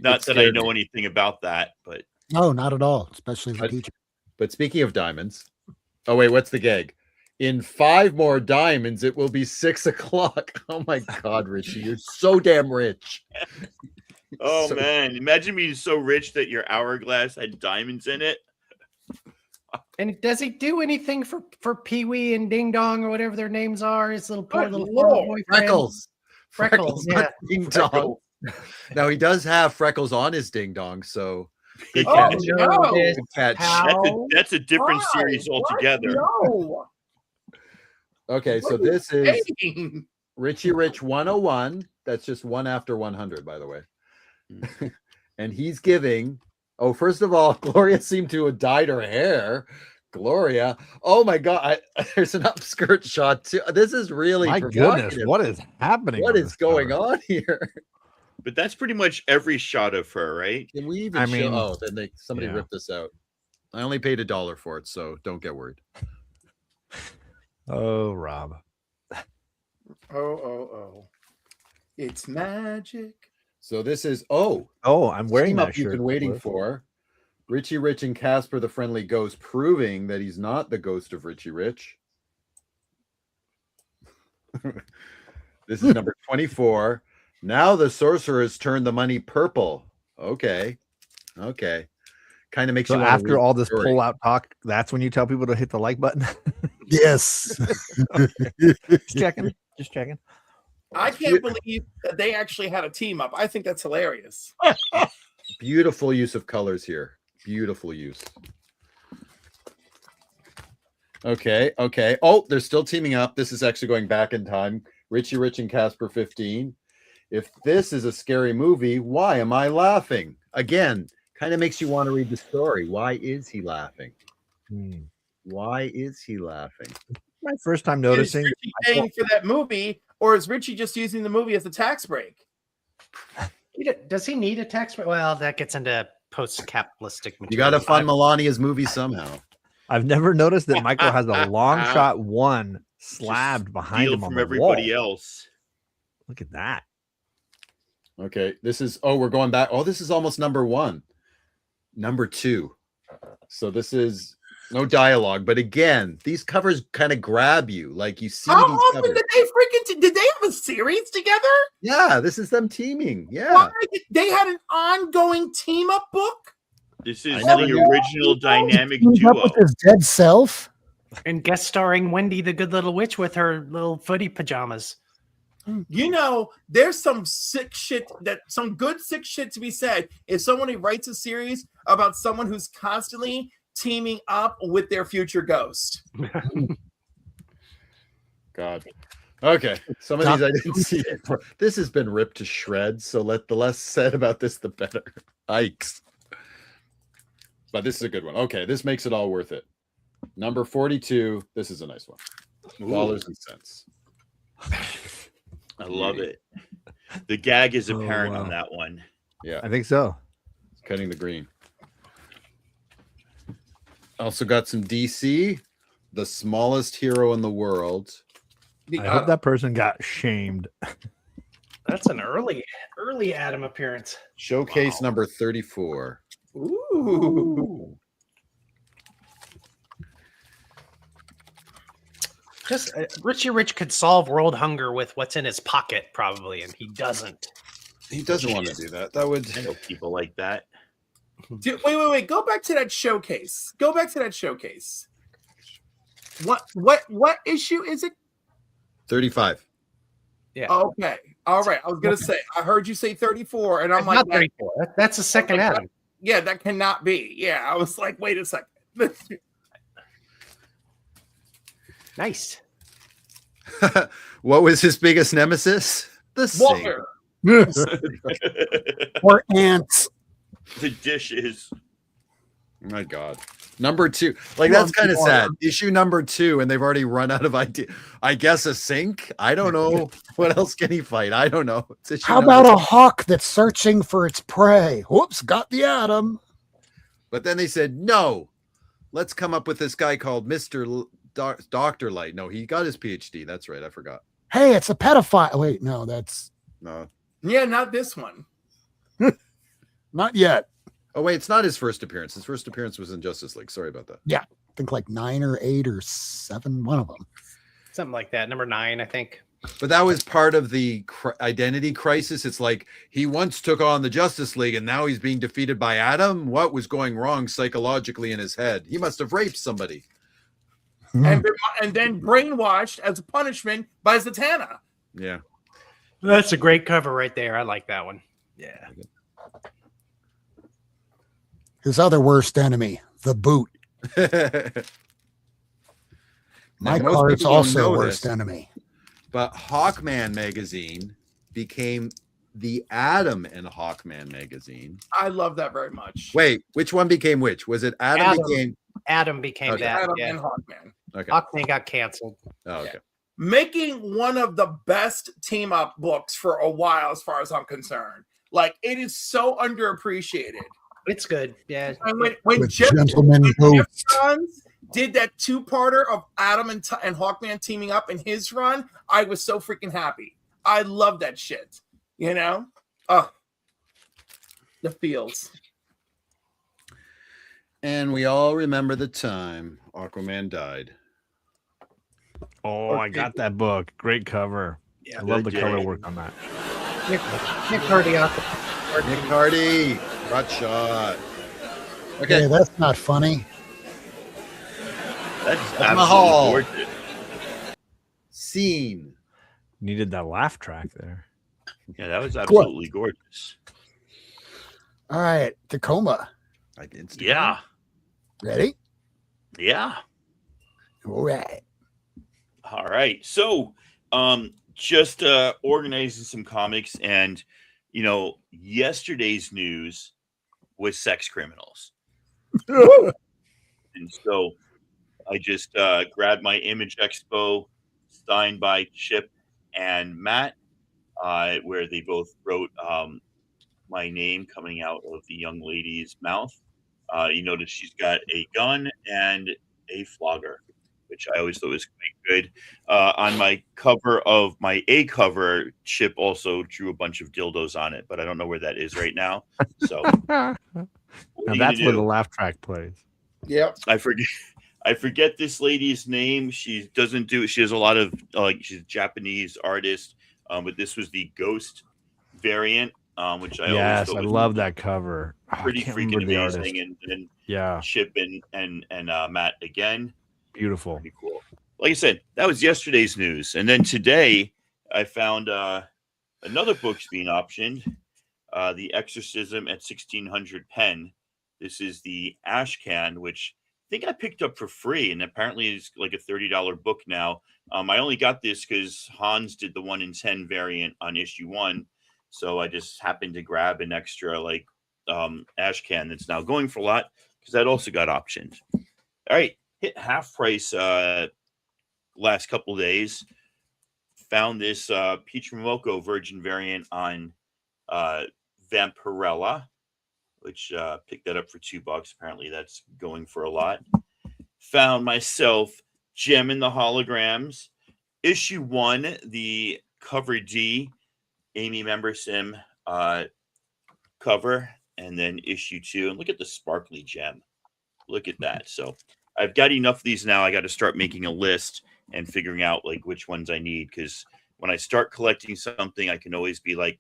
Not that I know anything about that, but No, not at all, especially the teacher. But speaking of diamonds, oh wait, what's the gag? In 5 more diamonds, it will be 6 o'clock. Oh my God, Richie, you're so damn rich. oh So- man, imagine being so rich that your hourglass had diamonds in it. And does he do anything for Pee Wee and Ding Dong or whatever their names are? His little poor Good little Lord. boyfriend? Freckles. Freckles, not Ding Dong. Now he does have freckles on his ding dong, so good Oh, catch. no. Good catch. How? That's a different Why? series What? altogether. No. Okay, so What this is Saying. Richie Rich 101. That's just 1 after 100, by the way. And he's giving. Oh, first of all, Gloria seemed to have dyed her hair. Gloria. Oh my God. There's an upskirt shot too. This is really My goodness, provocative. what is happening? What on is this going cover? on here? But that's pretty much every shot of her, right? Can we even I show? mean, Oh, then somebody yeah. ripped this out. I only paid $1 for it, so don't get worried. Oh, Rob. Oh. It's magic. So this is Oh, I'm wearing team that up you've shirt. been waiting for. Richie Rich and Casper the Friendly Ghost, proving that he's not the ghost of Richie Rich. This is number 24. Now the sorcerer has turned the money purple. Okay. Kind of makes So you wanna read after all the this story. pull-out talk, that's when you tell people to hit the like button. Yes. Just checking. Just checking. I can't believe that they actually had a team up. I think that's hilarious. Beautiful use of colors here. Beautiful use. Okay. Oh, they're still teaming up. This is actually going back in time. Richie Rich and Casper 15. If this is a scary movie, why am I laughing? Again, Kind of makes you want to read the story. Why is he laughing? Hmm. Why is he laughing? My first time Is noticing. Richie paying for that movie, or is Richie just using the movie as a tax break? Does he need a tax break? Well, that gets into post-capitalistic material. You got to fund Melania's movie somehow. I've never noticed that Michael has a long shot one slabbed behind Steal him on from the everybody wall. else. Look at that. Okay, this is we're going back. Oh, this is almost number 1. Number 2. So this is no dialogue, but again, these covers kind of grab you. Like you see How these often covers. did they freaking did they have a series together? Yeah, this is them teaming. Yeah. Why? They had an ongoing team up book. This is I never the knew- original dynamic Teamed up duo. with his dead self. And guest starring Wendy the Good Little Witch with her little footy pajamas. You know, there's some good sick shit to be said if somebody writes a series about someone who's constantly teaming up with their future ghost. God. Okay. Some of these I didn't see. This has been ripped to shreds. So the less said about this, the better. Yikes. But this is a good one. Okay. This makes it all worth it. Number 42. This is a nice one. Dollars and cents. I love it. The gag is Oh, apparent wow. on that one. Yeah. I think so. Cutting the green. Also got some DC, the smallest hero in the world. The, I hope that person got shamed. That's an early Adam appearance. Showcase number 34. ooh. Just Richie Rich could solve world hunger with what's in his pocket, probably, and he doesn't. He doesn't want to do that. That would. I know people like that. Wait. Go back to that showcase. What issue is it? 35. Yeah, Okay. All right. I was gonna say, I heard you say 34, and I'm it's like, not 34. That's the second Okay, Adam. yeah, that cannot be. Yeah, I was like, wait a second. Nice. What was his biggest nemesis? The sink. Walter. Or ants. The dishes. My God. Number 2. Like, that's kind of sad. Issue number 2, and they've already run out of idea. I guess a sink? I don't know. What else can he fight? I don't know. It's issue How number about a 2. hawk that's searching for its prey? Whoops, got the atom. But then they said, no, let's come up with this guy called Dr. Light. No, he got his PhD. That's right. I forgot. Hey, it's a pedophile. Wait, no, that's No. Yeah, not this one. not yet. Oh, wait. It's not his first appearance. His first appearance was in Justice League. Sorry about that. I think like 9 or 8 or 7, one of them. Something like that. Number 9, I think. But that was part of the identity crisis. It's like he once took on the Justice League and now he's being defeated by Adam. What was going wrong psychologically in his head? He must have raped somebody. And then brainwashed as a punishment by Zatanna. Yeah. That's a great cover right there. I like that one. Yeah. His other worst enemy, the boot. My Now, most card's people don't also know worst this, enemy. But Hawkman magazine became the Adam in Hawkman magazine. I love that very much. Wait, which one became which? Was it Adam, Adam. became? Adam became Okay. that. Adam Yeah. and Hawkman. Okay. Hawkman got canceled. Oh, okay. Making one of the best team up books for a while, as far as I'm concerned. Like, it is so underappreciated. It's good. Yeah. And when With Jeff Gentleman Boots. Johns did that 2-parter of Adam and Hawkman teaming up in his run, I was so freaking happy. I love that shit. You know? Oh, the feels. And we all remember the time Aquaman died. Oh, I got that book. Great cover. Yeah. I love the Good color day. work on that. Nick Hardy. Nick Hardy got shot. Okay. Okay, that's not funny. That's Mahal. absolutely gorgeous. Scene. Needed that laugh track there. Yeah, that was absolutely gorgeous. All right, Tacoma. Like Instagram. Yeah. Ready? Yeah. All right. All right. So, just organizing some comics, and yesterday's news with sex criminals. And so I just grabbed my Image Expo signed by Chip and Matt, where they both wrote my name coming out of the young lady's mouth. You notice she's got a gun and a flogger, which I always thought was quite good. On my cover of my A cover, Chip also drew a bunch of dildos on it, but I don't know where that is right now. So Now that's where the laugh track plays. Yep. I forget this lady's name. She doesn't do. She has a lot of she's a Japanese artist, but this was the Ghost variant, which I Yes, always I thought was love that cover. Oh, I pretty can't freaking remember the amazing. artist. And Yeah, Chip and Matt again. beautiful. Pretty cool. Like I said, that was yesterday's news, and then today I found another book's being optioned, The Exorcism at 1600 Pen. This is the Ashcan, which I think I picked up for free, and apparently it's like a $30 book now. I only got this because Hans did the 1 in 10 variant on issue 1, so I just happened to grab an extra Ashcan that's now going for a lot because that also got optioned. All right, hit half price last couple of days. Found this Peach Momoko Virgin variant on Vampirella, which picked that up for $2. Apparently that's going for a lot. Found myself Gem in the Holograms, issue 1, the cover D, Amy Membersim cover, and then issue 2. And look at the sparkly gem. Look at that. So I've got enough of these now. I got to start making a list and figuring out like which ones I need, because when I start collecting something, I can always be like,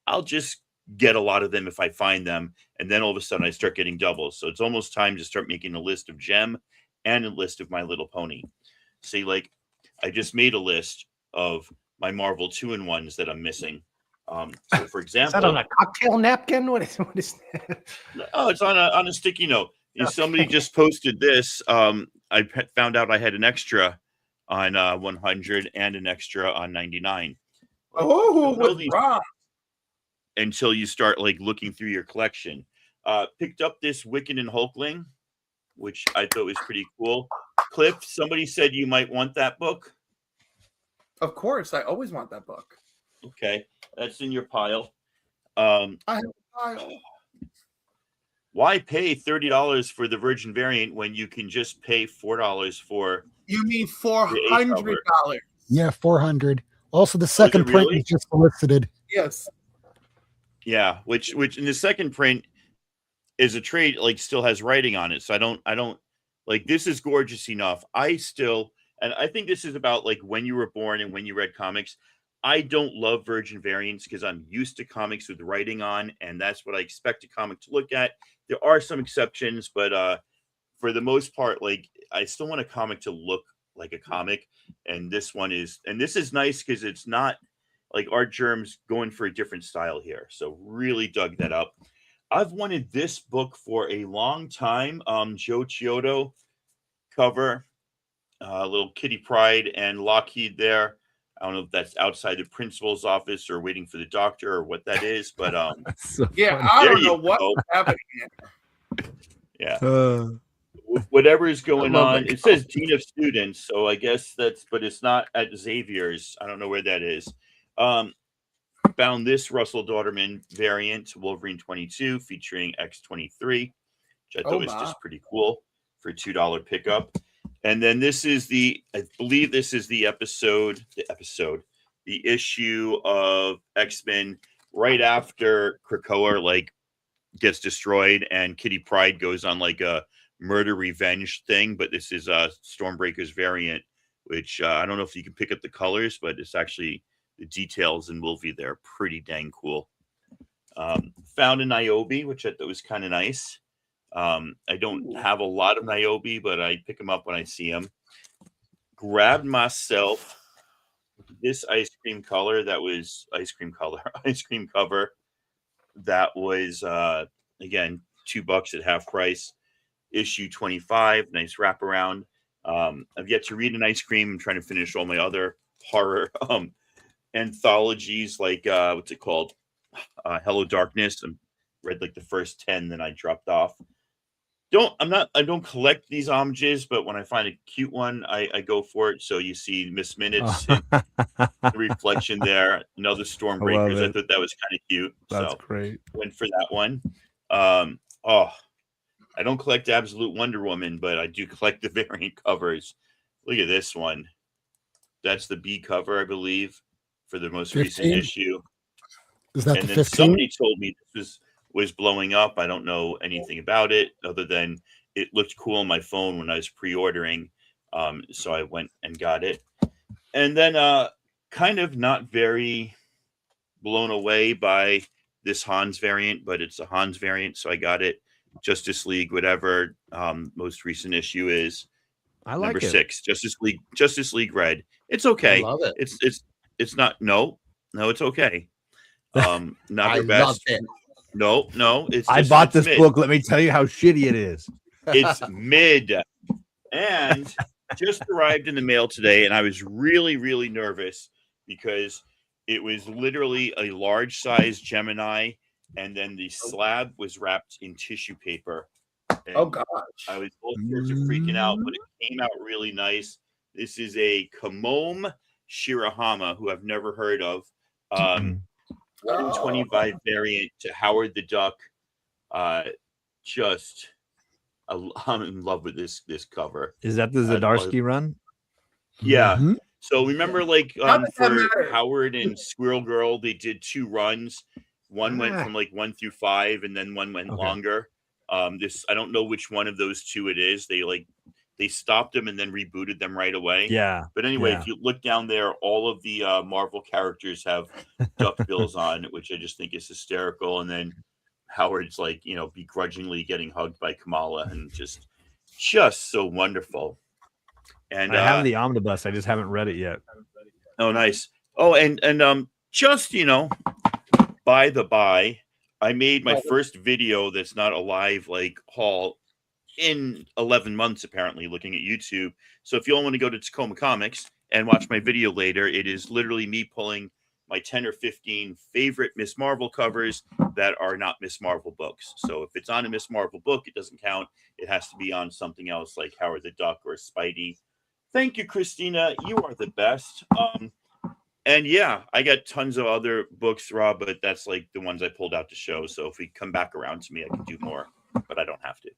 I'll just get a lot of them if I find them, and then all of a sudden I start getting doubles. So it's almost time to start making a list of Gem and a list of My Little Pony. See, like I just made a list of my Marvel 2-in-1s that I'm missing. So for example, Is that on a cocktail napkin? What is that? Oh, it's on a sticky note. Somebody just posted this. I found out I had an extra on 100 and an extra on 99. Oh, with Rob. Until you start like looking through your collection. Picked up this Wiccan and Hulkling, which I thought was pretty cool. Cliff, somebody said you might want that book. Of course, I always want that book. Okay, that's in your pile. I have a pile. Why pay $30 for the Virgin variant when you can just pay $4 for? You mean $400? Yeah, 400. Also, the second print really? is just solicited. Yes. Yeah, which in the second print is a trade, like still has writing on it. So I don't like, this is gorgeous enough. And I think this is about like when you were born and when you read comics. I don't love Virgin variants because I'm used to comics with writing on, and that's what I expect a comic to look at. There are some exceptions, but for the most part, like I still want a comic to look like a comic. And this is nice because it's not like Art Germ's going for a different style here. So really dug that up. I've wanted this book for a long time. Joe Chiodo cover, little Kitty Pryde and Lockheed there. I don't know if that's outside the principal's office or waiting for the doctor or what that is, but So yeah, I don't know what's happening here. Yeah. Whatever is going on. It says Dean of Students, so I guess but it's not at Xavier's. I don't know where that is. Found this Russell Dauterman variant, Wolverine 22, featuring X23, which I thought was just pretty cool for $2 pickup. And then this is I believe this is the issue of X-Men right after Krakoa like gets destroyed and Kitty Pryde goes on like a murder revenge thing. But this is Stormbreaker's variant, which I don't know if you can pick up the colors, but it's actually the details in Wolvie there pretty dang cool. Found a Niobe, which I thought was kind of nice. I don't have a lot of Niobe, but I pick them up when I see them. Grabbed myself this ice cream cover that was again $2 at half price. Issue 25, nice wraparound. I've yet to read an ice cream. I'm trying to finish all my other horror anthologies, like what's it called? Hello Darkness. I'm read like the first 10, then I dropped off. I don't collect these homages, but when I find a cute one, I go for it. So you see Miss Minutes, and the reflection there, another Stormbreakers. I it. thought that was kind of cute. That's So great. went for that one. I don't collect Absolute Wonder Woman, but I do collect the variant covers. Look at this one. That's the B cover, I believe, for the most 15? recent issue. Is that And the then 15? somebody told me this was blowing up. I don't know anything about it other than it looked cool on my phone when I was pre-ordering. So I went and got it. And then kind of not very blown away by this Hans variant, but it's a Hans variant, so I got it. Justice League, whatever most recent issue is. I like Number it. 6, Justice League Red. It's okay. I love it. It's not no, it's okay. Not I her best. love it. No, it's I just- bought it's this mid. book. Let me tell you how shitty it is. It's mid. And just arrived in the mail today, and I was really, really nervous because it was literally a large size Gemini, and then the slab was wrapped in tissue paper. And Oh gosh. I was all sorts of freaking out, but it came out really nice. This is a Kamome Shirahama, who I've never heard of. 125 variant to Howard the Duck. I'm in love with this cover. Is that the Zdarsky run? Yeah. Mhm. So remember, like How does that for matter? Howard and Squirrel Girl, they did 2 runs. One went Ah. from like 1 through 5, and then one went Okay. longer. This I don't know which one of those 2 it is. They stopped them and then rebooted them right away. Yeah. But anyway, yeah. if you look down there, all of the Marvel characters have duck bills on, which I just think is hysterical. And then Howard's like, begrudgingly getting hugged by Kamala, and just so wonderful. And I have the omnibus. I just haven't read it yet. oh, nice. Oh, and just by the by, I made my first video that's not a live like haul in 11 months, apparently, looking at YouTube. So if you all want to go to Tacoma Comics and watch my video later, it is literally me pulling my 10 or 15 favorite Miss Marvel covers that are not Miss Marvel books. So if it's on a Miss Marvel book, it doesn't count. It has to be on something else like Howard the Duck or Spidey. Thank you, Christina. You are the best. And yeah, I got tons of other books, Rob, but that's like the ones I pulled out to show. So if we come back around to me, I can do more, but I don't have to.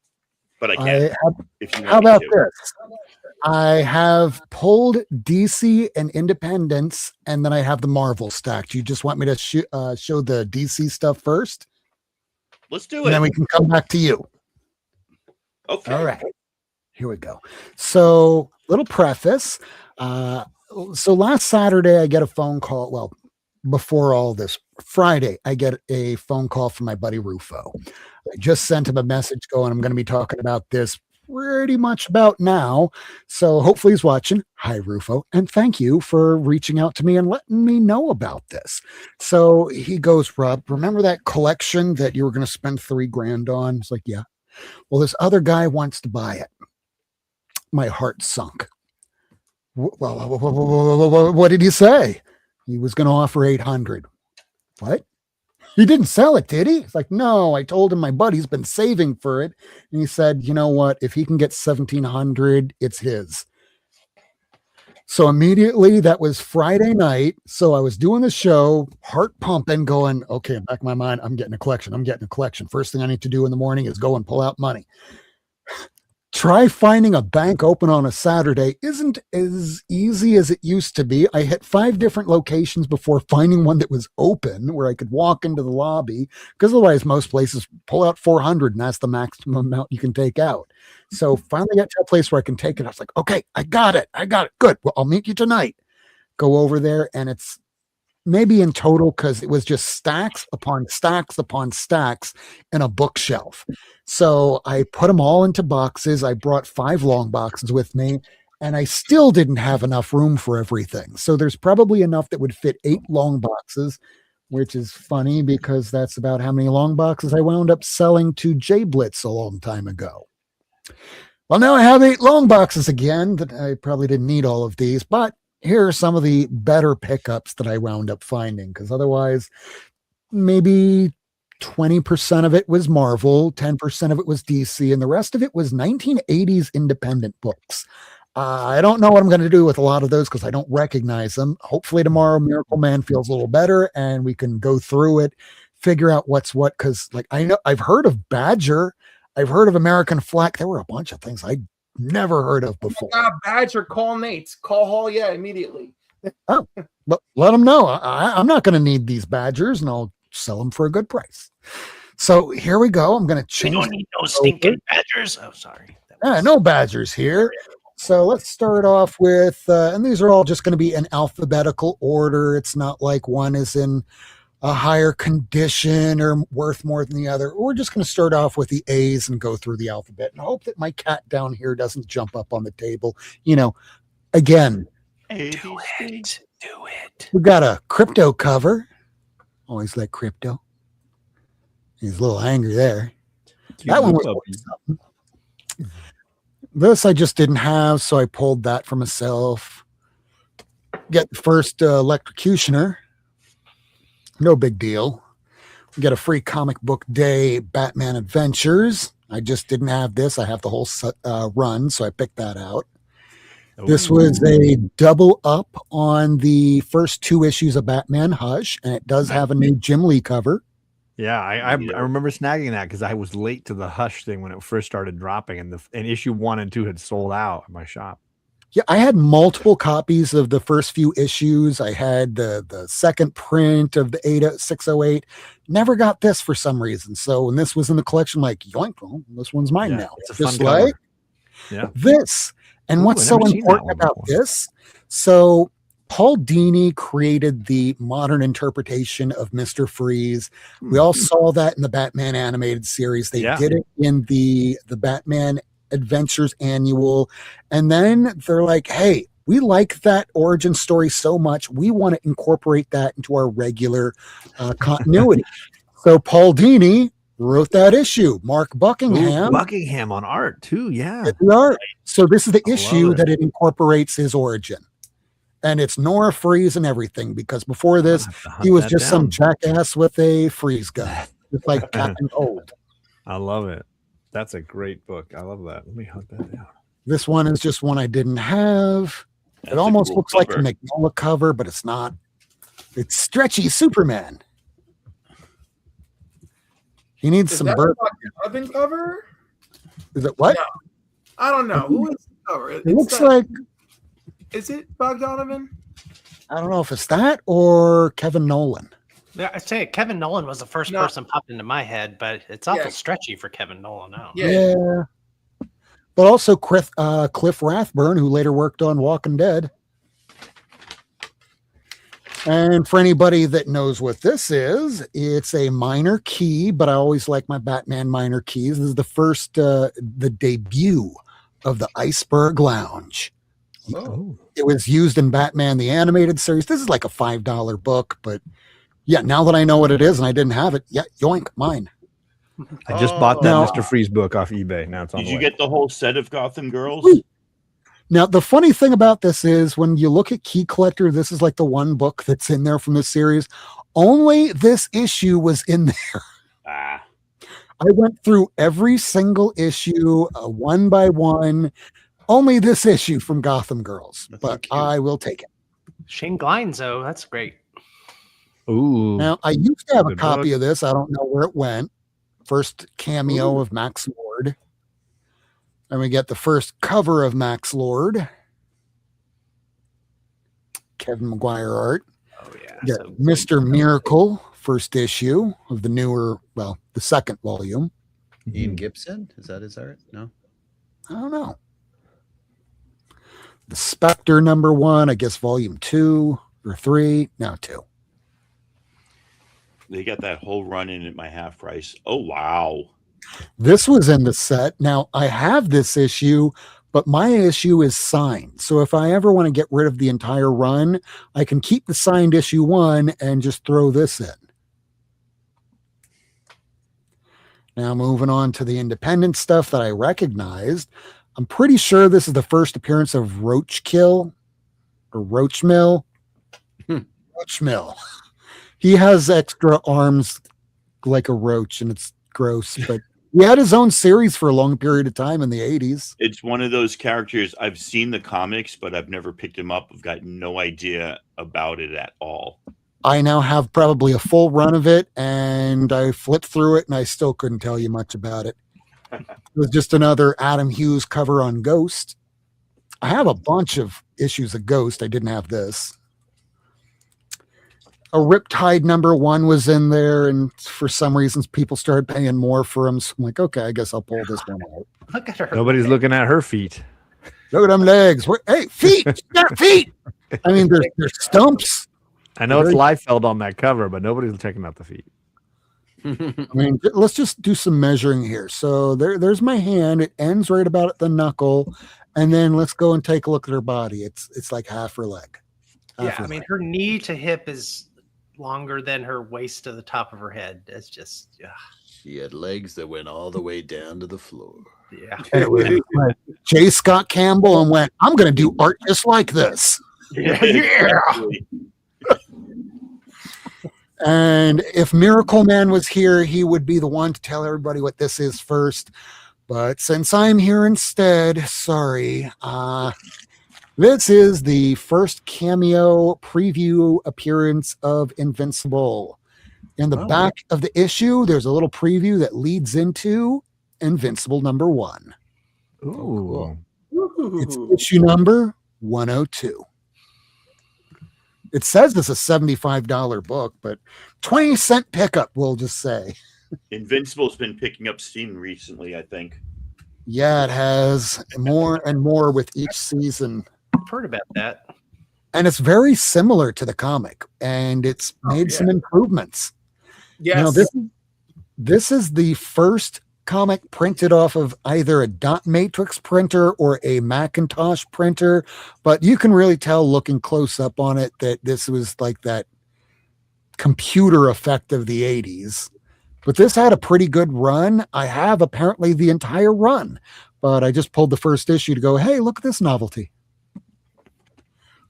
But I can. If you want How me about to. this? I have pulled DC and Independence, and then I have the Marvel stacked. You just want me to show the DC stuff first, Let's do and then it. we can come back to you. Okay. All right. Here we go. So, little preface. So last Saturday, I get a phone call. Well, before all this, Friday, I get a phone call from my buddy Rufo. I just sent him a message going, I'm going to be talking about this pretty much about now. So hopefully he's watching. Hi, Rufo. And thank you for reaching out to me and letting me know about this. So he goes, Rob, remember that collection that you were going to spend $3,000 on? It's like, yeah. Well, this other guy wants to buy it. My heart sunk. Well, what did he say? He was going to offer 800. What? He didn't sell it, did he? It's like, no, I told him my buddy's been saving for it. And he said, you know what? If he can get 1,700, it's his. So immediately, that was Friday night. So I was doing the show, heart pumping, going, okay, back in my mind, I'm getting a collection. I'm getting a collection. First thing I need to do in the morning is go and pull out money. Try finding a bank open on a Saturday isn't as easy as it used to be. I hit 5 different locations before finding one that was open where I could walk into the lobby, because otherwise most places pull out 400 and that's the maximum amount you can take out. So finally got to a place where I can take it. I was like, okay, I got it. Good. Well, I'll meet you tonight. Go over there, and it's maybe in total, because it was just stacks upon stacks upon stacks in a bookshelf. So I put them all into boxes. I brought 5 long boxes with me, and I still didn't have enough room for everything. So there's probably enough that would fit 8 long boxes, which is funny because that's about how many long boxes I wound up selling to J Blitz a long time ago. Well, now I have 8 long boxes again. That I probably didn't need all of these, but here are some of the better pickups that I wound up finding, because otherwise maybe 20% of it was Marvel, 10% of it was DC, and the rest of it was 1980s independent books. I don't know what I'm going to do with a lot of those because I don't recognize them. Hopefully tomorrow Miracle Man feels a little better and we can go through it, figure out what's what. Because like I know I've heard of Badger, I've heard of American Flak. There were a bunch of things I never heard of before. Badger, call Nate, call Hall, yeah, immediately. Oh, but let them know I'm not going to need these Badgers, and I'll sell them for a good price. So here we go. I'm going to change. We don't need no stinking badgers. Oh, sorry. No Badgers here. So let's start off with, and these are all just going to be in alphabetical order. It's not like one is in a higher condition or worth more than the other. We're just going to start off with the A's and go through the alphabet and hope that my cat down here doesn't jump up on the table. Again, Do it. we got a crypto cover. Always like crypto. He's a little angry there. That one was always something. This I just didn't have, so I pulled that for myself. Get the first Electrocutioner. No big deal. We get a free comic book day Batman Adventures. I just didn't have this. I have the whole run, so I picked that out. This was a double up on the first 2 issues of Batman Hush, and it does have a new Jim Lee cover. Yeah, I remember snagging that because I was late to the Hush thing when it first started dropping, and issue 1 and 2 had sold out at my shop. Yeah, I had multiple copies of the first few issues. I had the second print of the 608. Never got this for some reason. So when this was in the collection, like, yoink, well, this one's mine now. It's a just fun like this. And what's so important about this? So Paul Dini created the modern interpretation of Mr. Freeze. We all saw that in the Batman animated series. They did it in the Batman Adventures annual. And then they're like, hey, we like that origin story so much. We want to incorporate that into our regular continuity. So Paul Dini wrote that issue. Mark Buckingham. Buckingham on art too. Yeah. So this is the issue that it incorporates his origin. And it's Nora Freeze and everything, because before this, he was just some jackass with a freeze gun, just like Captain Cold. I love it. That's a great book. I love that. Let me hunt that down. This one is just one I didn't have. It almost looks like a Magnolia cover, but it's not. It's Stretchy Superman. He needs some bird. Oven cover? Is it what? No. I don't know. Who is the cover? It looks like. Is it Bogdanovin? I don't know if it's that or Kevin Nolan. Yeah, I say Kevin Nolan was the first person popped into my head, but it's awful stretchy for Kevin Nolan now. Yeah. But also Cliff Rathburn, who later worked on Walking Dead. And for anybody that knows what this is, it's a minor key, but I always like my Batman minor keys. This is the first, the debut of the Iceberg Lounge. Oh. It was used in Batman the Animated Series. This is like a $5 book, but yeah, now that I know what it is and I didn't have it, yoink, mine. I just bought that Mr. Freeze book off eBay. Now it's on. Did you get the whole set of Gotham Girls? Now, the funny thing about this is when you look at Key Collector, this is like the one book that's in there from the series. Only this issue was in there. I went through every single issue one by one. Only this issue from Gotham Girls, but I will take it. Shane Glines, though, that's great. Ooh. Now, I used to have a copy of this. I don't know where it went. First cameo of Max Lord. And we get the first cover of Max Lord. Kevin McGuire art. Oh, yeah. Get Mr. Miracle, first issue of the newer, well, the second volume. Ian Gibson? Is that his art? No? I don't know. The Spectre #1, I guess volume 2 or 3. No, 2. They got that whole run in at my half price. Oh, wow. This was in the set. Now, I have this issue, but my issue is signed. So if I ever want to get rid of the entire run, I can keep the signed issue 1 and just throw this in. Now, moving on to the independent stuff that I recognized. I'm pretty sure this is the first appearance of Roachkill or Roachmill. Roachmill. He has extra arms like a roach, and it's gross. But he had his own series for a long period of time in the 80s. It's one of those characters I've seen the comics, but I've never picked him up. I've got no idea about it at all. I now have probably a full run of it, and I flipped through it, and I still couldn't tell you much about it. It was just another Adam Hughes cover on Ghost. I have a bunch of issues of Ghost. I didn't have this. A Riptide #1 was in there, and for some reasons, people started paying more for them. So I'm like, okay, I guess I'll pull this one out. Look at her. Nobody's looking at her feet. Look at them legs. Hey, feet! She got feet! I mean, there's stumps. I know it's Liefeld on that cover, but nobody's checking out the feet. I mean, let's just do some measuring here. So there's my hand. It ends right about at the knuckle, and then let's go and take a look at her body. It's like half her leg. Yeah, I mean, her knee to hip is longer than her waist to the top of her head. It's just, yeah. She had legs that went all the way down to the floor. Yeah. And it was J. Scott Campbell and went, I'm going to do art just like this. Yeah. And if Miracle Man was here, he would be the one to tell everybody what this is first. But since I'm here instead, sorry. This is the first cameo preview appearance of Invincible. In the back of the issue, there's a little preview that leads into Invincible #1. Ooh. It's issue number 102. It says it's a $75 book, but 20-cent pickup, we'll just say. Invincible's been picking up steam recently, I think. Yeah, it has more and more with each season. I've heard about that. And it's very similar to the comic, and it's made some improvements. Yes. You know, this is the first comic printed off of either a dot matrix printer or a Macintosh printer, but you can really tell looking close up on it that this was like that computer effect of the 80s. But this had a pretty good run. I have apparently the entire run, but I just pulled the first issue to go, hey, look at this novelty.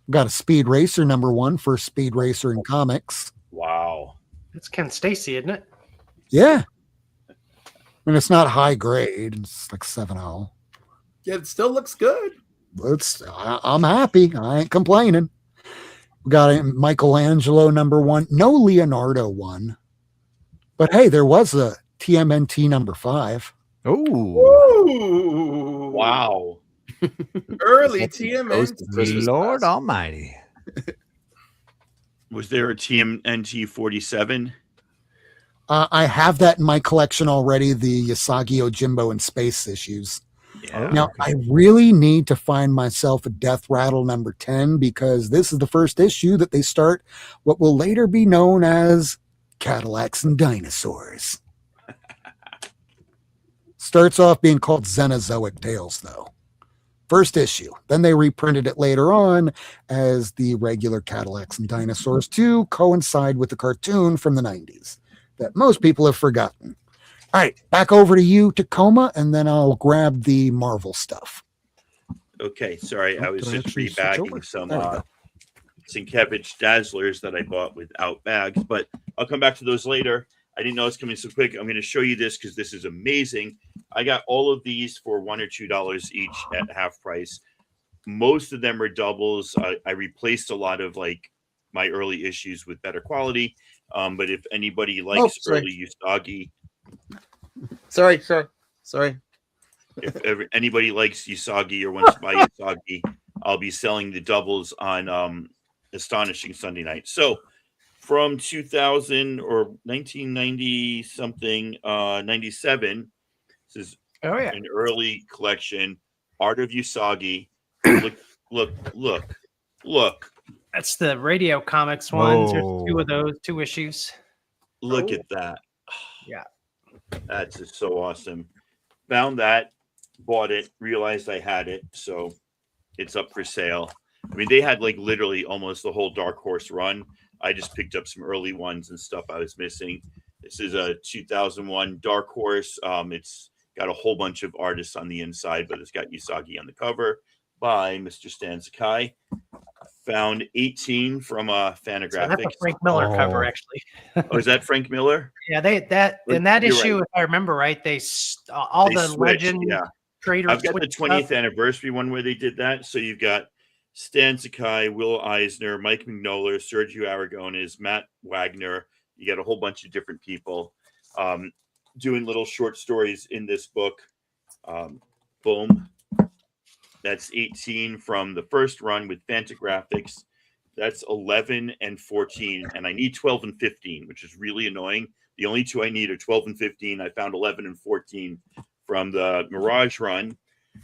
Got a Speed Racer #1, first Speed Racer in comics. Wow. It's Ken Stacy, isn't it? Yeah. I mean, it's not high grade. It's like 7.0. Yeah, it still looks good. I'm happy. I ain't complaining. We got a Michelangelo #1. No Leonardo one. But hey, there was a TMNT #5. Oh, Ooh. Wow. Early TMNT. Lord Almighty. Was there a TMNT 47? I have that in my collection already, the Yasagi Ojimbo and Space issues. Yeah. Now, I really need to find myself a Death Rattle #10 because this is the first issue that they start what will later be known as Cadillacs and Dinosaurs. Starts off being called Xenozoic Tales, though. First issue. Then they reprinted it later on as the regular Cadillacs and Dinosaurs to coincide with the cartoon from the 90s that most people have forgotten. All right, back over to you, Tacoma, and then I'll grab the Marvel stuff. Okay, sorry. I was Did I just actually switch over? rebagging some There we go. Sienkiewicz Dazzlers that I bought without bags, but I'll come back to those later. I didn't know it's coming so quick. I'm going to show you this because this is amazing. I got all of these for $1 or $2 each at half price. Most of them are doubles. I replaced a lot of like my early issues with better quality. But if anybody likes early Usagi, Sorry. if anybody likes Usagi or wants to buy Usagi, I'll be selling the doubles on Astonishing Sunday Night. So from 2000 or 1990 something, 97, this is an early collection, Art of Usagi. Look. That's the Radio Comics ones. Whoa. There's 2 issues. Look at that. Yeah. That's just so awesome. Found that, bought it, realized I had it, so it's up for sale. I mean, they had like literally almost the whole Dark Horse run. I just picked up some early ones and stuff I was missing. This is a 2001 Dark Horse. It's got a whole bunch of artists on the inside, but it's got Usagi on the cover by Mr. Stan Sakai. found 18 from So that's a Fantagraphics. Frank Miller cover, Oh. actually. Oh, is that Frank Miller? Yeah, in that You're issue, right. if I remember right, all They the switched, legend yeah. traders. I've got the switched 20th up. anniversary one where they did that. So you've got Stan Sakai, Will Eisner, Mike Mignola, Sergio Aragones, Matt Wagner. You got a whole bunch of different people doing little short stories in this book. Boom. That's 18 from the first run with Fantagraphics. That's 11 and 14. And I need 12 and 15, which is really annoying. The only two I need are 12 and 15. I found 11 and 14 from the Mirage run.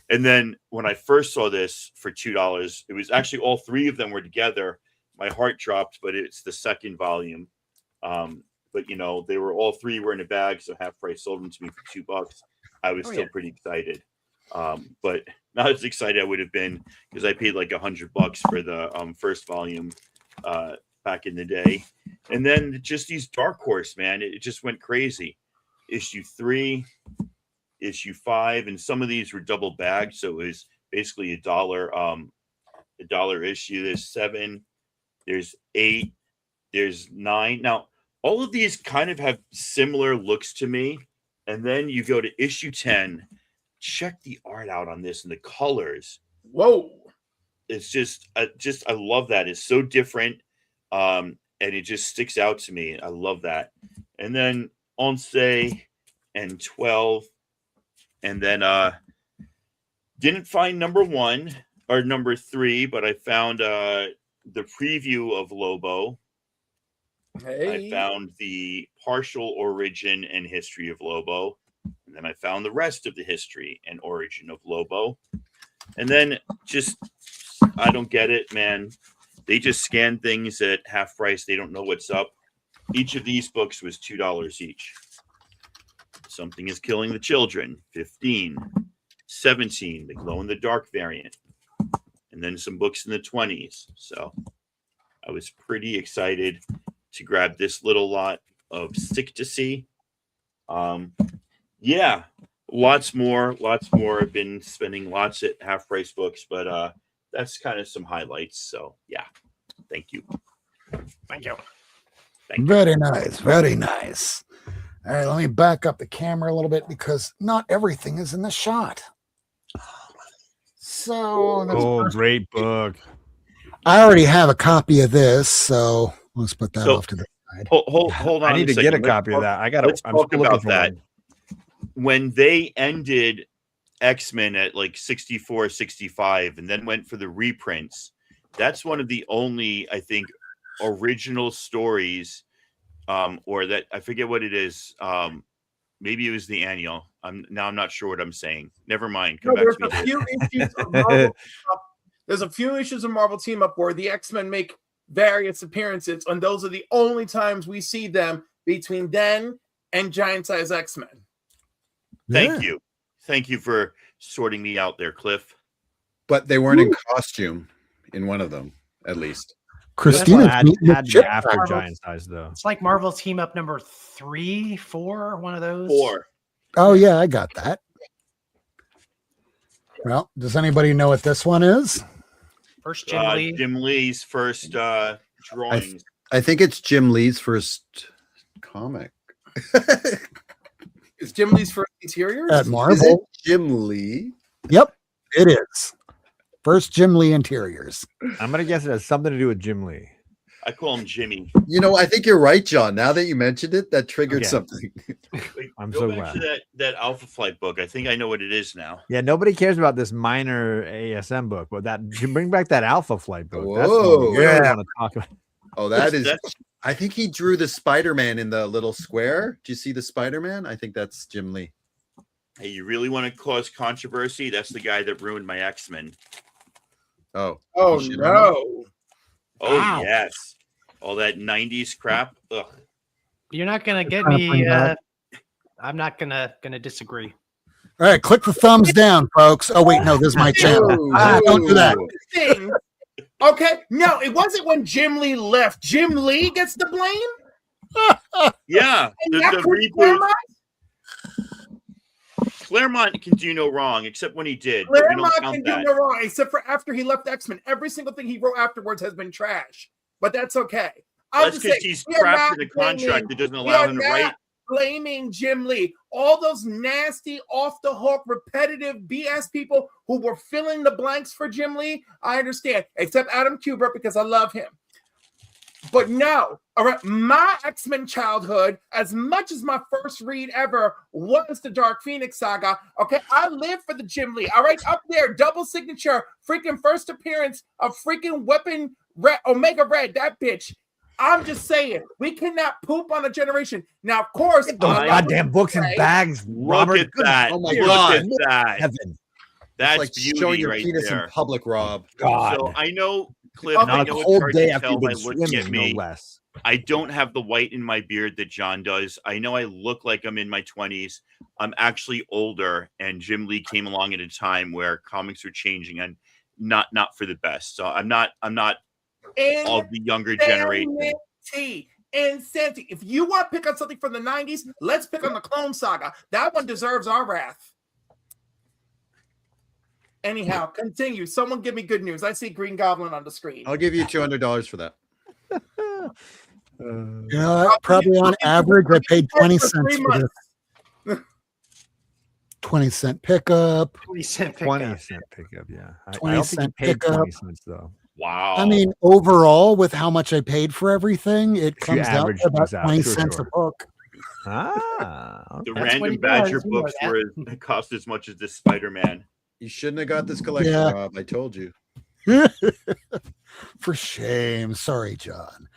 And then when I first saw this for $2, it was actually all three of them were together. My heart dropped, but it's the second volume. But you know, they were all three were in a bag, so Half Price sold them to me for $2. I was still pretty excited. But not as excited I would have been because I paid like $100 for the first volume back in the day. And then just these Dark Horse, man, it just went crazy. Issue 3, issue 5, and some of these were double bagged, so it was basically a dollar issue. There's 7, there's 8, there's 9. Now all of these kind of have similar looks to me, and then you go to issue 10. Check the art out on this and the colors. Whoa. It's just I love that. It's so different, and it just sticks out to me. I love that. And then 11 and 12. And then didn't find number 1 or number 3, but I found the preview of Lobo. Hey. I found the partial origin and history of Lobo. And then I found the rest of the history and origin of Lobo. And then just, I don't get it, man. They just scan things at half price. They don't know what's up. Each of these books was $2 each. Something is Killing the Children, 15, 17, the glow in the dark variant, and then some books in the 20s. So I was pretty excited to grab this little lot of Sick to See. Yeah, lots more. I've been spending lots at half price books, but that's kind of some highlights. So yeah, thank you. Thank you. Very nice. Very nice. All right, let me back up the camera a little bit because not everything is in the shot. So Oh, great book. I already have a copy of this, so let's put that off to the side. Hold on. I need to get a copy of that. Let's I'm talk still looking about for that. one. When they ended X-Men at like 64, 65, and then went for the reprints, that's one of the only, I think, original stories, or that I forget what it is. Maybe it was the annual. I'm not sure what I'm saying. Never mind. Come back to me. There's a few issues of Marvel Team Up where the X-Men make various appearances, and those are the only times we see them between then and Giant Size X-Men. Thank you. Thank you for sorting me out there, Cliff. But they weren't in costume in one of them, at least. Christina had to be after Giant Size, though. It's like Marvel Team Up number 3, 4, one of those. 4. Oh yeah, I got that. Well, does anybody know what this one is? First Jim Lee. Jim Lee's first drawings. I think it's Jim Lee's first comic. Is Jim Lee's first interiors? At Is it Marvel. Jim Lee? Yep, it is. First Jim Lee Interiors. I'm gonna guess it has something to do with Jim Lee. I call him Jimmy. You know, I think you're right, John. Now that you mentioned it, that triggered Okay. something. Wait, I'm go so back glad. to that Alpha Flight book. I think I know what it is now. Yeah, nobody cares about this minor ASM book, but that bring back that Alpha Flight book. That's Whoa. what we really want to talk about. Oh, that is. That's- I think he drew the Spider-Man in the little square. Do you see the Spider-Man? I think that's Jim Lee. Hey, you really want to cause controversy? That's the guy that ruined my X-Men. Oh, Oh you should no! Oh Wow. yes, all that '90s crap. Ugh. You're not gonna get Trying to me. find out. I'm not gonna disagree. All right, click the thumbs down, folks. Oh wait, no, this is my channel. Don't do that. Thing. Okay, no, it wasn't when Jim Lee left. Jim Lee gets the blame. Yeah, And the that could reboot. Claremont can do no wrong, except when he did. But we Claremont don't can count do that. no wrong, except for after he left X-Men. Every single thing he wrote afterwards has been trash, but that's okay. That's because he's trapped in a contract that doesn't allow him to write. Blaming Jim Lee, all those nasty, off the hook, repetitive BS people who were filling the blanks for Jim Lee. I understand, except Adam Kubert because I love him. But no, all right, my X-Men childhood, as much as my first read ever was the Dark Phoenix saga, okay, I live for the Jim Lee. All right, up there, double signature, freaking first appearance of freaking Weapon Red, Omega Red, that bitch. I'm just saying, we cannot poop on a generation. Now, of course, Those goddamn books and bags, Robert. Look at that. Oh my Look God. at that. Heaven. That's like beauty showing your right penis there. in public, Rob. God. So I know, Cliff, Okay. I On know a it's cold hard day to after tell you've by been looking at swimming, me. no less. I don't have the white in my beard that John does. I know I look like I'm in my 20s. I'm actually older, and Jim Lee came along at a time where comics were changing and not for the best. So I'm not all the younger generation. Insanity. If you want to pick on something from the 90s, let's pick on the Clone Saga. That one deserves our wrath. Anyhow, continue. Someone give me good news. I see Green Goblin on the screen. I'll give you $200 for that. You know what? Probably on average, I paid 20 cents for this. 20-cent pickup. 20-cent 20 cent pickup, yeah. I 20 don't think you cent paid pickup. 20 cents though. Wow. I mean, overall, with how much I paid for everything, it If you comes down average to about things out, 20 sure, cents sure. a book. Ah, the okay. That's what Random he Badger does, you know books that. were cost as much as this Spider-Man. You shouldn't have got this collection, Yeah. Rob. I told you. For shame. Sorry, John.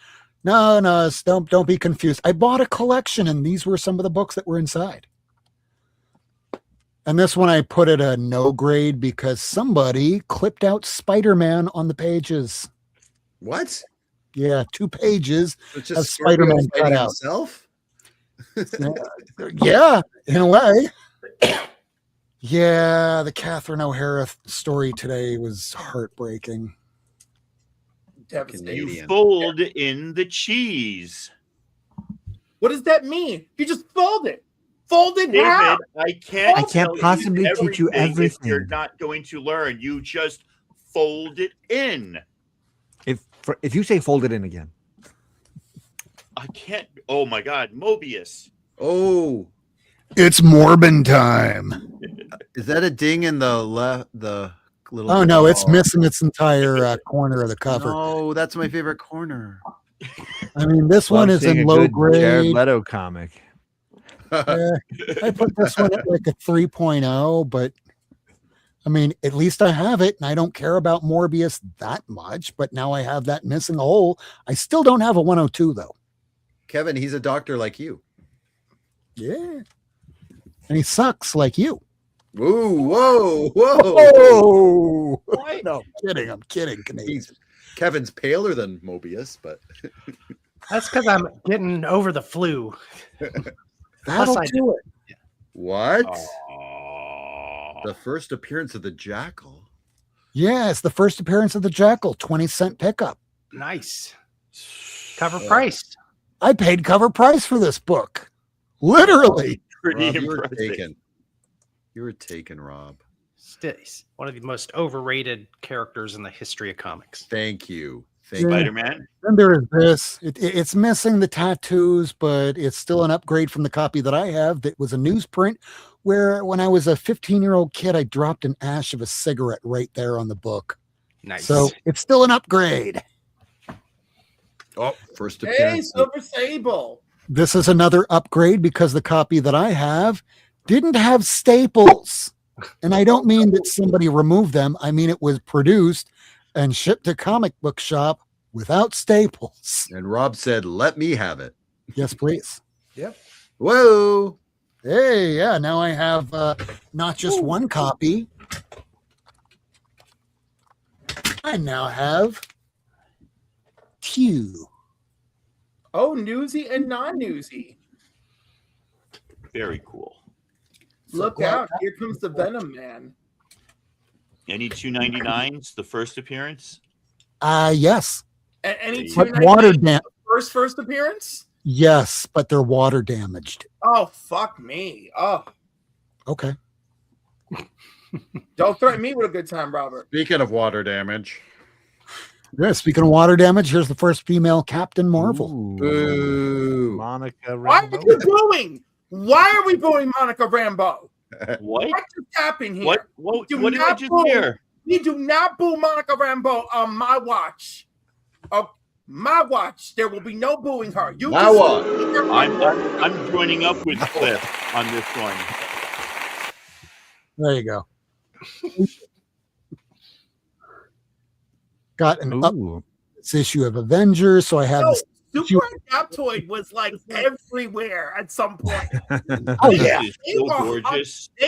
No, don't be confused. I bought a collection, and these were some of the books that were inside. And this one I put at a no grade because somebody clipped out Spider-Man on the pages. What? Yeah, 2 pages. It's Of just Spider-Man Scorpio cut fighting out. himself? Yeah, in a way. Yeah, the Catherine O'Hara story today was heartbreaking. Devastating. You Canadian. fold in the cheese. What does that mean? You just fold it. Fold it David, how? I can't can't tell possibly teach you If you're everything. not going to learn, you just fold it in. If you say fold it in again. I can't. Oh my God, Mobius. Oh, It's Morbin time. is that a ding in the little? Oh, no, it's missing its entire corner of the cover. No, that's my favorite corner. I mean, this one Love is seeing in a low good Jared grade. Leto comic. I put this one at like a 3.0, but I mean, at least I have it, and I don't care about Morbius that much. But now I have that missing hole. I still don't have a 102 though. Kevin, he's a doctor like you. Yeah, and he sucks like you. Whoa. Oh no, I'm kidding, Canadian. Kevin's paler than Mobius, but That's because I'm getting over the flu. That'll I do it. what? Oh. The first appearance of the Jackal. Yeah, it's the first appearance of the Jackal. 20-cent pickup. Nice. Cover price. I paid cover price for this book. Literally. Pretty Rob, you were impressive. taken. You were taken, Rob. He's one of the most overrated characters in the history of comics. Thank you. Yeah. Spider-Man. And there is this. It's missing the tattoos, but it's still an upgrade from the copy that I have that was a newsprint where when I was a 15-year-old kid, I dropped an ash of a cigarette right there on the book. Nice. So it's still an upgrade. Oh, first Hey, appearance. Silver Sable. This is another upgrade because the copy that I have didn't have staples. And I don't mean that somebody removed them. I mean it was produced and shipped to comic book shop without staples. And Rob said, "Let me have it." Yes, please. Whoa. Hey, yeah, now I have not just one copy. I now have 2. Oh, newsy and non-newsy. Very cool. Look out. Here comes the Venom Man. Any 299s? The first appearance. Yes. Any But 299 water dam- first appearance? Yes, but they're water damaged. Oh, fuck me. Oh, Okay. Don't threaten me with a good time, Robert. Speaking of water damage, Yeah, speaking of water damage, here's the first female Captain Marvel. Ooh, Boo. Monica Why are Rambeau. you booing? Why are we booing Monica Rambeau? What? What just happened here? What Do did I not just boo. hear? We do not boo Monica Rambeau on my watch. Oh, my watch. There will be no booing her. You My just- watch. I'm joining up with Cliff on this one. There you go. Got an Ooh. this issue of Avengers, so I have No, this. Super Adaptoid was like everywhere at some point. Oh This yeah, is so gorgeous. They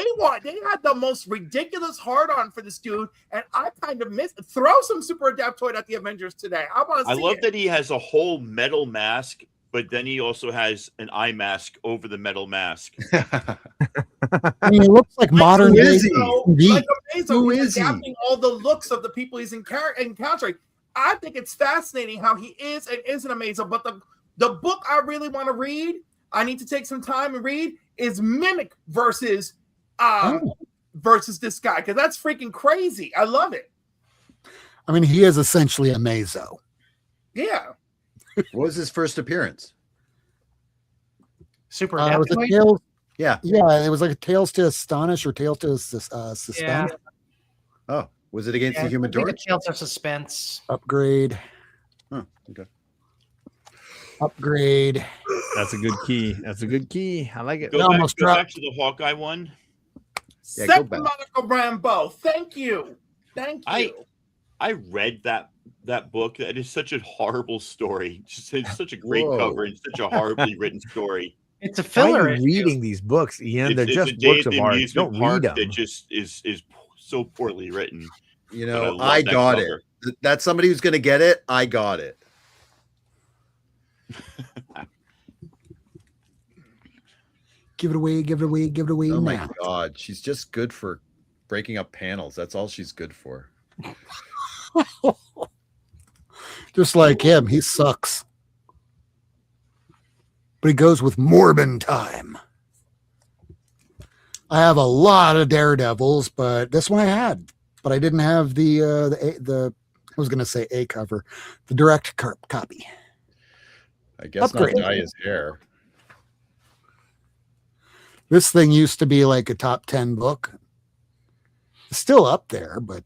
had the most ridiculous hard on for this dude, and I kind of miss. Throw some Super Adaptoid at the Avengers today. I want to I see love it. that he has a whole metal mask, but then he also has an eye mask over the metal mask. I mean, it looks like modern who day is he? TV. Like Amazo, Who he's is he? adapting all the looks of the people he's encountering. I think it's fascinating how he is and isn't Amazo. But the book I really want to read, I need to take some time and read, is Mimic versus this guy, because that's freaking crazy. I love it. I mean, he is essentially a Mazo. Yeah. What was his first appearance? Super It was a Adaptoid? Tales, Yeah. yeah, it was like a Tales to Astonish or Tales to Suspense Yeah. Oh, was it against Yeah, the Human I think Torch? it's Tales of Suspense. upgrade. Huh, okay. Upgrade. That's a good key. That's a good key. I like it. No, Go almost back dropped. to the Hawkeye one. Yeah, go Second back. Monica Rambeau. Thank you. Thank you. I read that book. That is such a horrible story. It's such a great Whoa. cover and such a horribly written story. It's a Why filler are you issue. reading these books, Ian? They're It's just a day works at of the art. amusement Don't park read them. that just is so poorly written. You But know, love I that got cover. it. That's somebody who's going to get it. I got it. Give it away, give it away, give it away Oh my now. God. She's just good for breaking up panels. That's all she's good for. Just like him, he sucks. But he goes with Morbin time. I have a lot of Daredevils, but this one I had, but I didn't have the I was going to say A cover, the direct copy. I guess Upgrade. not dye his hair. This thing used to be like a top 10 book. It's still up there, but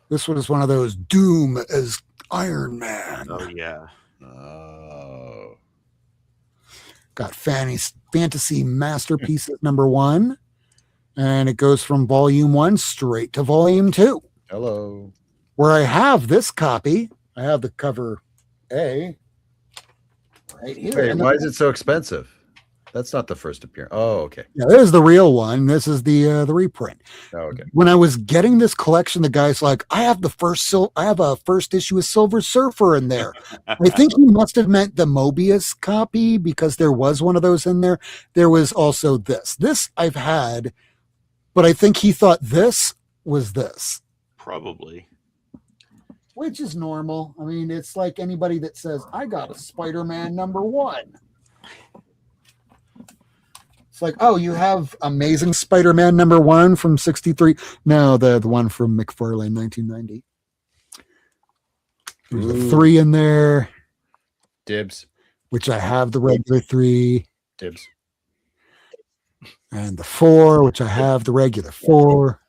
this one is one of those Doom as Iron Man. Oh yeah. Oh. Got fantasy masterpieces #1, and it goes from volume 1 straight to volume 2. Hello. Where I have this copy, I have the cover A right here. Wait, And why is it so expensive? That's not the first appearance. Oh, okay. yeah, there's the real one. This is the reprint. Oh, okay. When I was getting this collection, the guy's like, I have a first issue of Silver Surfer in there. I think he must have meant the Mobius copy because there was one of those in there. There was also this. This I've had, but I think he thought this was this, Probably. which is normal. I mean, it's like anybody that says, I got a Spider-Man #1. It's like, oh, you have Amazing Spider-Man #1 from '63. No, the one from McFarlane, 1990. There's a Ooh. 3 in there, Dibs. which I have the regular 3, Dibs. and the 4, which I have the regular 4.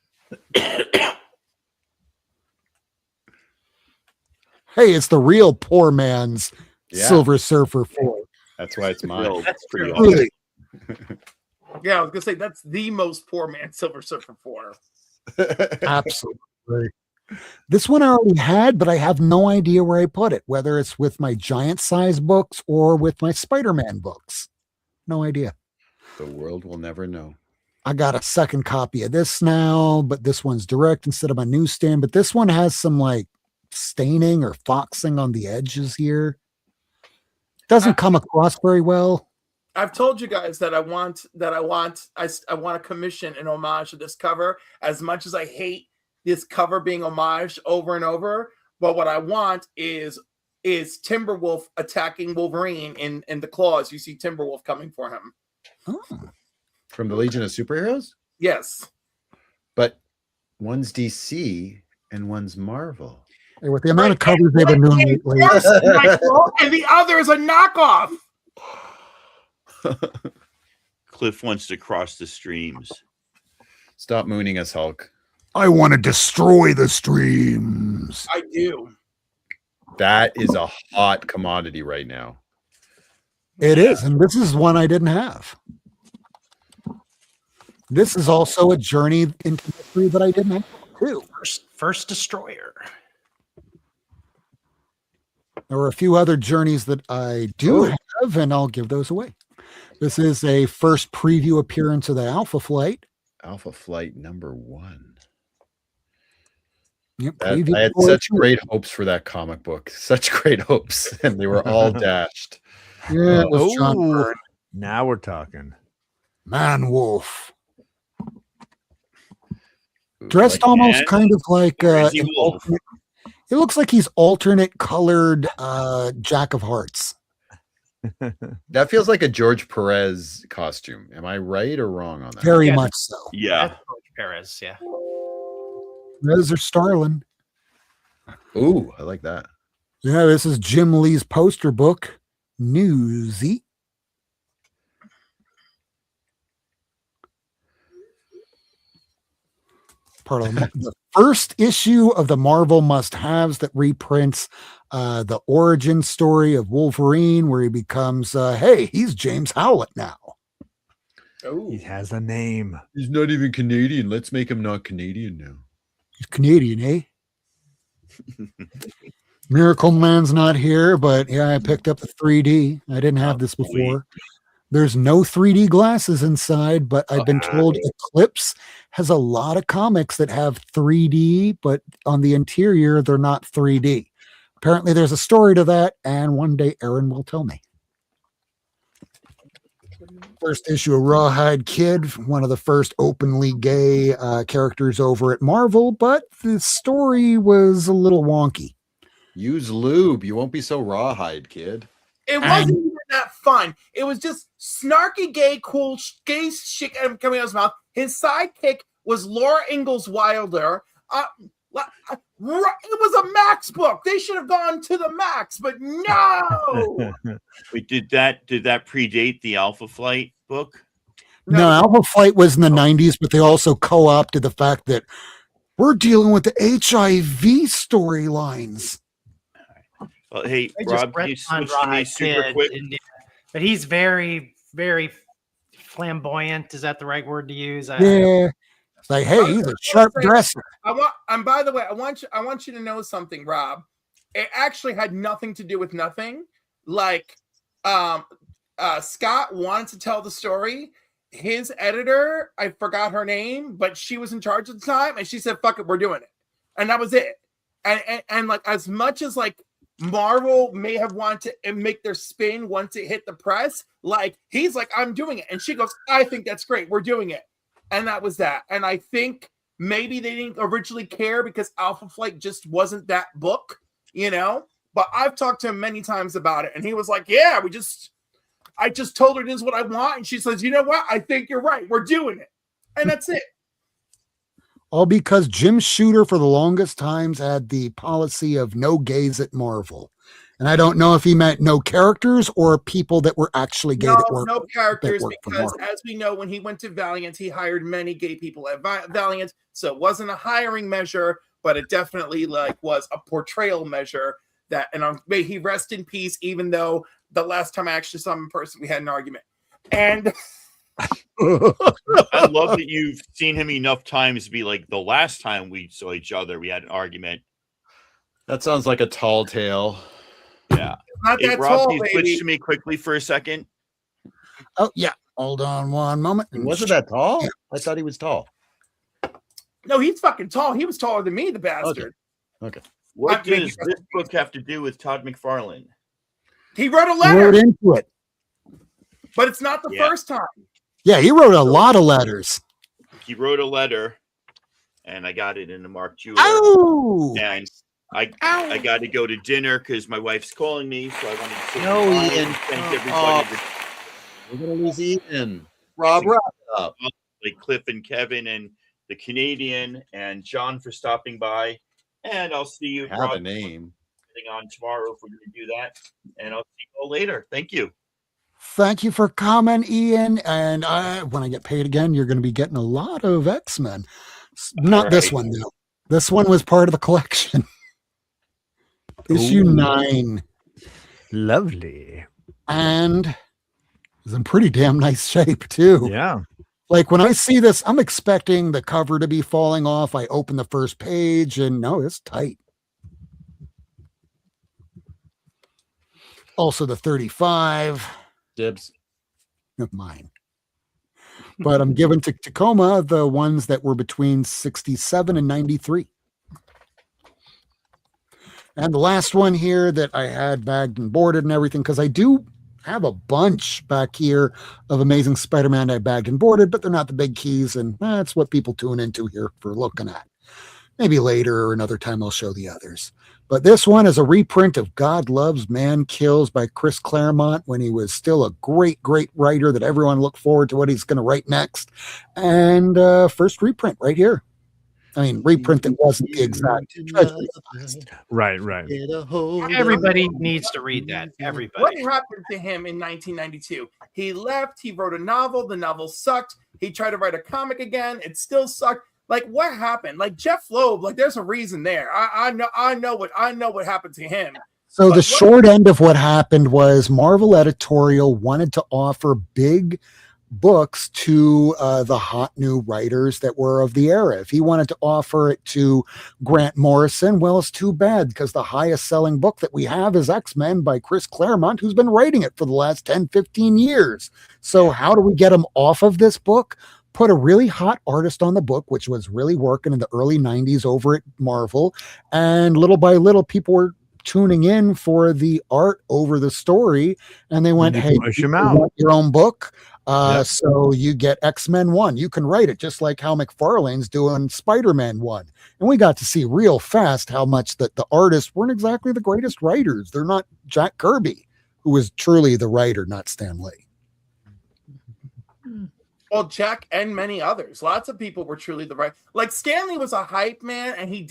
Hey, it's the real poor man's Yeah. Silver Surfer 4. That's why it's mine. Real- That's pretty true. awesome. Really? Yeah, I was gonna say that's the most poor man Silver Surfer 4. Absolutely. This one I already had, but I have no idea where I put it, whether it's with my giant size books or with my Spider-Man books. No idea. The world will never know. I got a second copy of this now, but this one's direct instead of my newsstand. But this one has some like staining or foxing on the edges here. Doesn't come across very well. I've told you guys that I want to commission an homage to this cover as much as I hate this cover being homage over and over. But what I want is Timberwolf attacking Wolverine in the claws. You see Timberwolf coming for him. Oh, From the Legion of Superheroes? Yes. But one's DC and one's Marvel. Hey, with the amount of covers they've been doing lately, And the other is a knockoff. Cliff wants to cross the streams. Stop mooning us, Hulk. I want to destroy the streams. I do. That is a hot commodity right now. It is, and this is one I didn't have. This is also a journey into history that I didn't have too. First destroyer. There were a few other journeys that I do have, and I'll give those away. This is a first preview appearance of the Alpha Flight. Alpha Flight #1. Yep, I preview had for such it. great hopes for that comic book. Such great hopes. And they were all dashed. Yeah, it was John Oh. Byrne. Now we're talking. Man Wolf. Dressed Like, almost man? kind of like Crazy an Wolf. alternate. It looks like he's alternate colored Jack of Hearts. that feels like a George Perez costume. Am I right or wrong on that? Very Yeah. much so. Yeah. That's George Perez, yeah. Those are Starlin. Ooh, I like that. Yeah, this is Jim Lee's poster book, Newsy. Pardon me. The first issue of the Marvel must-haves that reprints the origin story of Wolverine, where he becomes, hey, he's James Howlett now. Oh, He has a name. He's not even Canadian. Let's make him not Canadian now. He's Canadian, eh? Miracle Man's not here, but yeah, I picked up the 3D. I didn't have this before. There's no 3D glasses inside, but I've been told Eclipse has a lot of comics that have 3D, but on the interior, they're not 3D. Apparently, there's a story to that, and one day Aaron will tell me. First issue of Rawhide Kid, one of the first openly gay characters over at Marvel, but the story was a little wonky. Use lube. You won't be so rawhide, kid. it wasn't even that fun. It was just snarky, gay, cool, gay shit coming out of his mouth. His sidekick was Laura Ingalls Wilder. It was a Max book. They should have gone to the Max, but no. Wait, did that predate the Alpha Flight book? No, Alpha Flight was in the 90s, but they also co-opted the fact that we're dealing with the HIV storylines. Well, hey, I just Rob, can you retconned switch to me Rawhide super Kid, quick? but he's very, very flamboyant. Is that the right word to use? Yeah. It's like, hey, he's a sharp dresser. And by the way, I want you to know something, Rob. It actually had nothing to do with nothing. Like, Scott wanted to tell the story. His editor, I forgot her name, but she was in charge at the time, and she said, "Fuck it, we're doing it," and that was it. And like, as much as like Marvel may have wanted to make their spin once it hit the press, like he's like, "I'm doing it," and she goes, "I think that's great. We're doing it," and that was that. And I think maybe they didn't originally care because Alpha Flight just wasn't that book, you know. But I've talked to him many times about it, and he was like, "Yeah, I just told her this is what I want," and she says, "You know what? I think you're right. We're doing it," and that's it. All because Jim Shooter, for the longest times, had the policy of no gays at Marvel. And I don't know if he meant no characters or people that were actually gay that worked. No characters, work for because Marvel. as we know, when he went to Valiant, he hired many gay people at Valiant, so it wasn't a hiring measure, but it definitely like was a portrayal measure. That, and may he rest in peace, even though the last time I actually saw him in person, we had an argument. And I love that you've seen him enough times to be like, the last time we saw each other, we had an argument. That sounds like a tall tale. Yeah. not Hey, that Rob, tall, can you switch baby. to me quickly for a second? Oh, yeah. Hold on one moment. He wasn't that tall? I thought he was tall. No, he's fucking tall. He was taller than me, the bastard. What I mean, does this book have to do with Todd McFarlane? He wrote a He letter, wrote into it. but it's not the Yeah. first time. Yeah, he wrote a lot of letters. He wrote a letter, and I got it in the Mark Jeweler. Oh, And I got to go to dinner because my wife's calling me, so I wanted to say No, goodbye Ian. and thank Oh. everybody for We're gonna lose Ian. Rob, wrap it up. like Cliff and Kevin and the Canadian, and John for stopping by. And I'll see you Have a name. on tomorrow if we're going to do that. And I'll see you all later. Thank you. Thank you for coming, Ian. And when I get paid again, you're going to be getting a lot of X-Men. Not this right. one, though. This one was part of the collection. Issue 9. Lovely. And it's in pretty damn nice shape, too. Yeah. Like when I see this, I'm expecting the cover to be falling off. I open the first page and no, it's tight. Also the 35. Dibs. Of mine. But I'm giving to Tacoma the ones that were between 67 and 93. And the last one here that I had bagged and boarded and everything, because I do have a bunch back here of Amazing Spider-Man I bagged and boarded, but they're not the big keys, and that's what people tune into here for looking at. Maybe later or another time I'll show the others. But this one is a reprint of God Loves, Man Kills by Chris Claremont when he was still a great, great writer that everyone looked forward to what he's going to write next. And first reprint right here. I mean, reprint that wasn't the exact treasury. Right, right. Everybody needs to read that. What Everybody. happened to him in 1992? He left. He wrote a novel. The novel sucked. He tried to write a comic again. It still sucked. Like, what happened? Like Jeff Loeb. Like, there's a reason there. I know what happened to him. So But the short end of what happened was Marvel Editorial wanted to offer big books to the hot new writers that were of the era. If he wanted to offer it to Grant Morrison, well, it's too bad because the highest selling book that we have is X-Men by Chris Claremont, who's been writing it for the last 10, 15 years. So how do we get him off of this book? Put a really hot artist on the book, which was really working in the early 90s over at Marvel. And little by little, people were tuning in for the art over the story. And they went, hey, push you him out. want your own book? Yep. So you get X-Men 1. You can write it just like how McFarlane's doing Spider-Man 1. And we got to see real fast how much that the artists weren't exactly the greatest writers. They're not Jack Kirby, who was truly the writer, not Stan Lee. Well, Jack and many others. Lots of people were truly the right. Like Stanley was a hype man, and he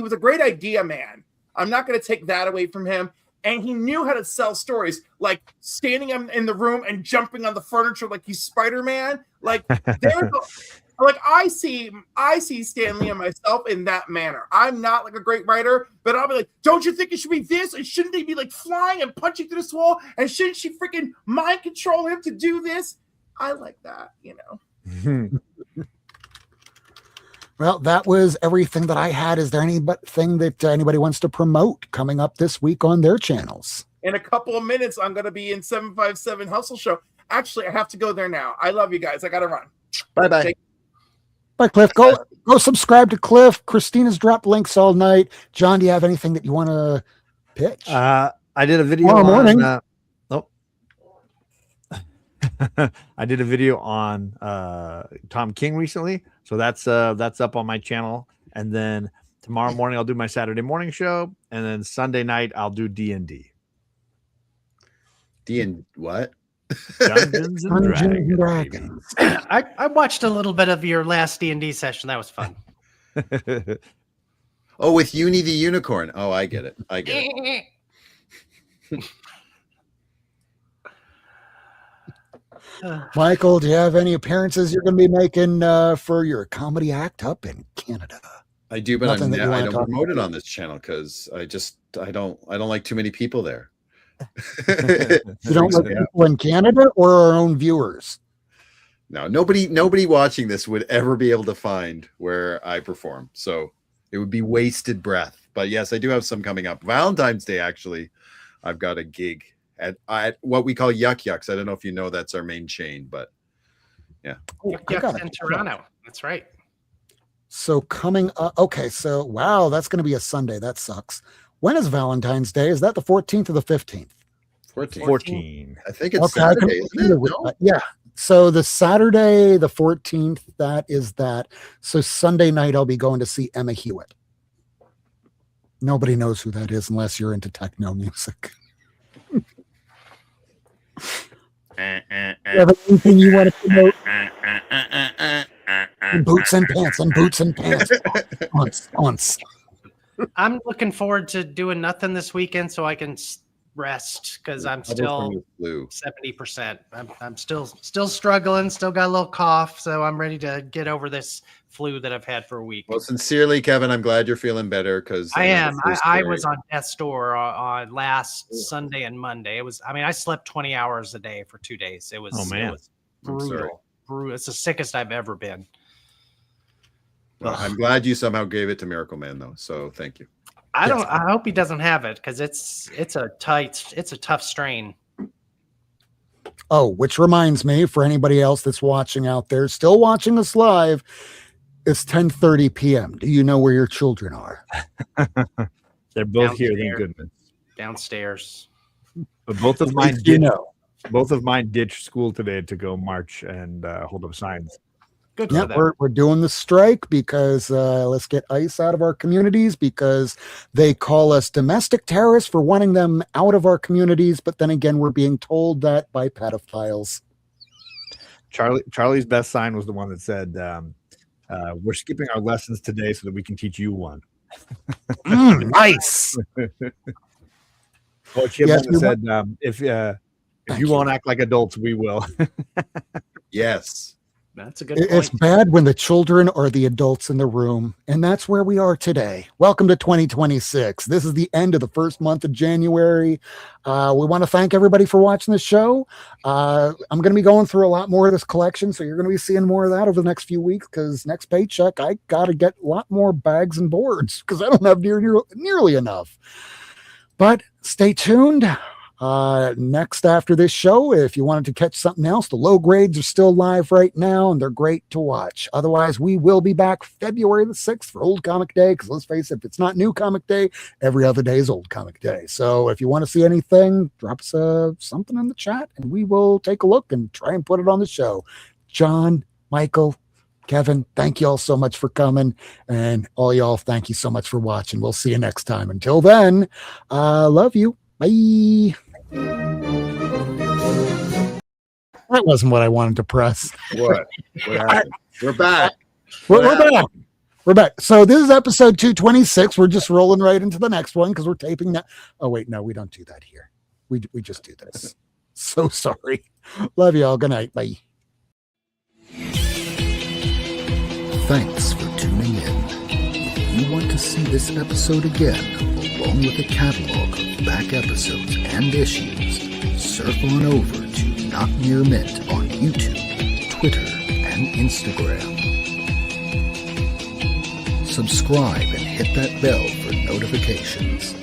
was a great idea man. I'm not going to take that away from him. And he knew how to sell stories, like standing in the room and jumping on the furniture like he's Spider-Man. Like I see Stanley and myself in that manner. I'm not like a great writer, but I'll be like, don't you think it should be this? And shouldn't he be like flying and punching through this wall? And shouldn't she freaking mind control him to do this? I like that, you know. Well, that was everything that I had. Is there anything that anybody wants to promote coming up this week on their channels? In a couple of minutes, I'm going to be in 757 Hustle Show. Actually, I have to go there now. I love you guys. I got to run. Bye-bye. Bye, Cliff. Go subscribe to Cliff. Christina's dropped links all night. John, do you have anything that you want to pitch? I did a video Tomorrow morning. I did a video on Tom King recently, so that's up on my channel. And then tomorrow morning I'll do my Saturday morning show, and then Sunday night I'll do D&D. What? Dungeons and Dragons. I watched a little bit of your last D&D session. That was fun. Oh, with Uni the Unicorn. Oh, I get it. Michael, do you have any appearances you're going to be making for your comedy act up in Canada? I do, but Nothing that you I wanna don't talk promote it about? on this channel because I don't like too many people there. You don't like people in Canada or our own viewers? No, nobody watching this would ever be able to find where I perform. So it would be wasted breath. But yes, I do have some coming up. Valentine's Day, actually, I've got a gig at what we call Yuck Yucks. I don't know if you know that's our main chain, but yeah. Yucks in Toronto. That's right. So coming up, okay, so wow, that's going to be a Sunday. That sucks. When is Valentine's Day? Is that the 14th or the 15th? 14. I think it's Okay, I can Saturday, isn't agree it? with No? that. Yeah. So the Saturday, the 14th, that is that. So Sunday night, I'll be going to see Emma Hewitt. Nobody knows who that is unless you're into techno music. You have anything you want to promote? And boots and pants and boots and pants. Once. I'm looking forward to doing nothing this weekend so I can rest because I'm still 70%. I'm still struggling, still got a little cough, so I'm ready to get over this flu that I've had for a week. Well, sincerely, Kevin, I'm glad you're feeling better because I am. I was on death's door on last Sunday and Monday. I slept 20 hours a day for 2 days. It was, Oh, man. It was brutal. It's the sickest I've ever been. Well, I'm glad you somehow gave it to Miracle Man, though. So thank you. I hope he doesn't have it because it's a tough strain. Oh, which reminds me, for anybody else that's watching out there, still watching us live, it's 10:30 p.m. Do you know where your children are? They're both here, thank Downstairs. goodness. Downstairs. But both of mine You know. Both of mine ditched school today to go march and hold up signs. Good Yeah, for them. we're doing the strike because let's get ICE out of our communities because they call us domestic terrorists for wanting them out of our communities. But then again, we're being told that by pedophiles. Charlie's best sign was the one that said, we're skipping our lessons today so that we can teach you one. Nice. Well, Chip Yes, we said, if you won't act like adults, we will. Yes. That's a good It's point. bad when the children are the adults in the room. And that's where we are today. Welcome to 2026. This is the end of the first month of January. We want to thank everybody for watching the show. I'm going to be going through a lot more of this collection. So you're going to be seeing more of that over the next few weeks because next paycheck, I got to get a lot more bags and boards because I don't have nearly enough. But stay tuned. Next after this show, if you wanted to catch something else, the low grades are still live right now and they're great to watch. Otherwise, we will be back February the 6th for Old Comic Day because let's face it, if it's not New Comic Day, every other day is Old Comic Day. So if you want to see anything, drop us something in the chat and we will take a look and try and put it on the show. John, Michael, Kevin, thank you all so much for coming. And all y'all, thank you so much for watching. We'll see you next time. Until then, love you. Bye. That wasn't what I wanted to press. What happened? We're back. We're back. We're back. So this is episode 226. We're just rolling right into the next one because we're taping that. Oh, wait, no, we don't do that here. We just do this. So sorry. Love you all. Good night. Bye. Thanks for tuning in. If you want to see this episode again, along with a catalog of back episodes and issues, surf on over to Not Near Mint on YouTube, Twitter, and Instagram. Subscribe and hit that bell for notifications.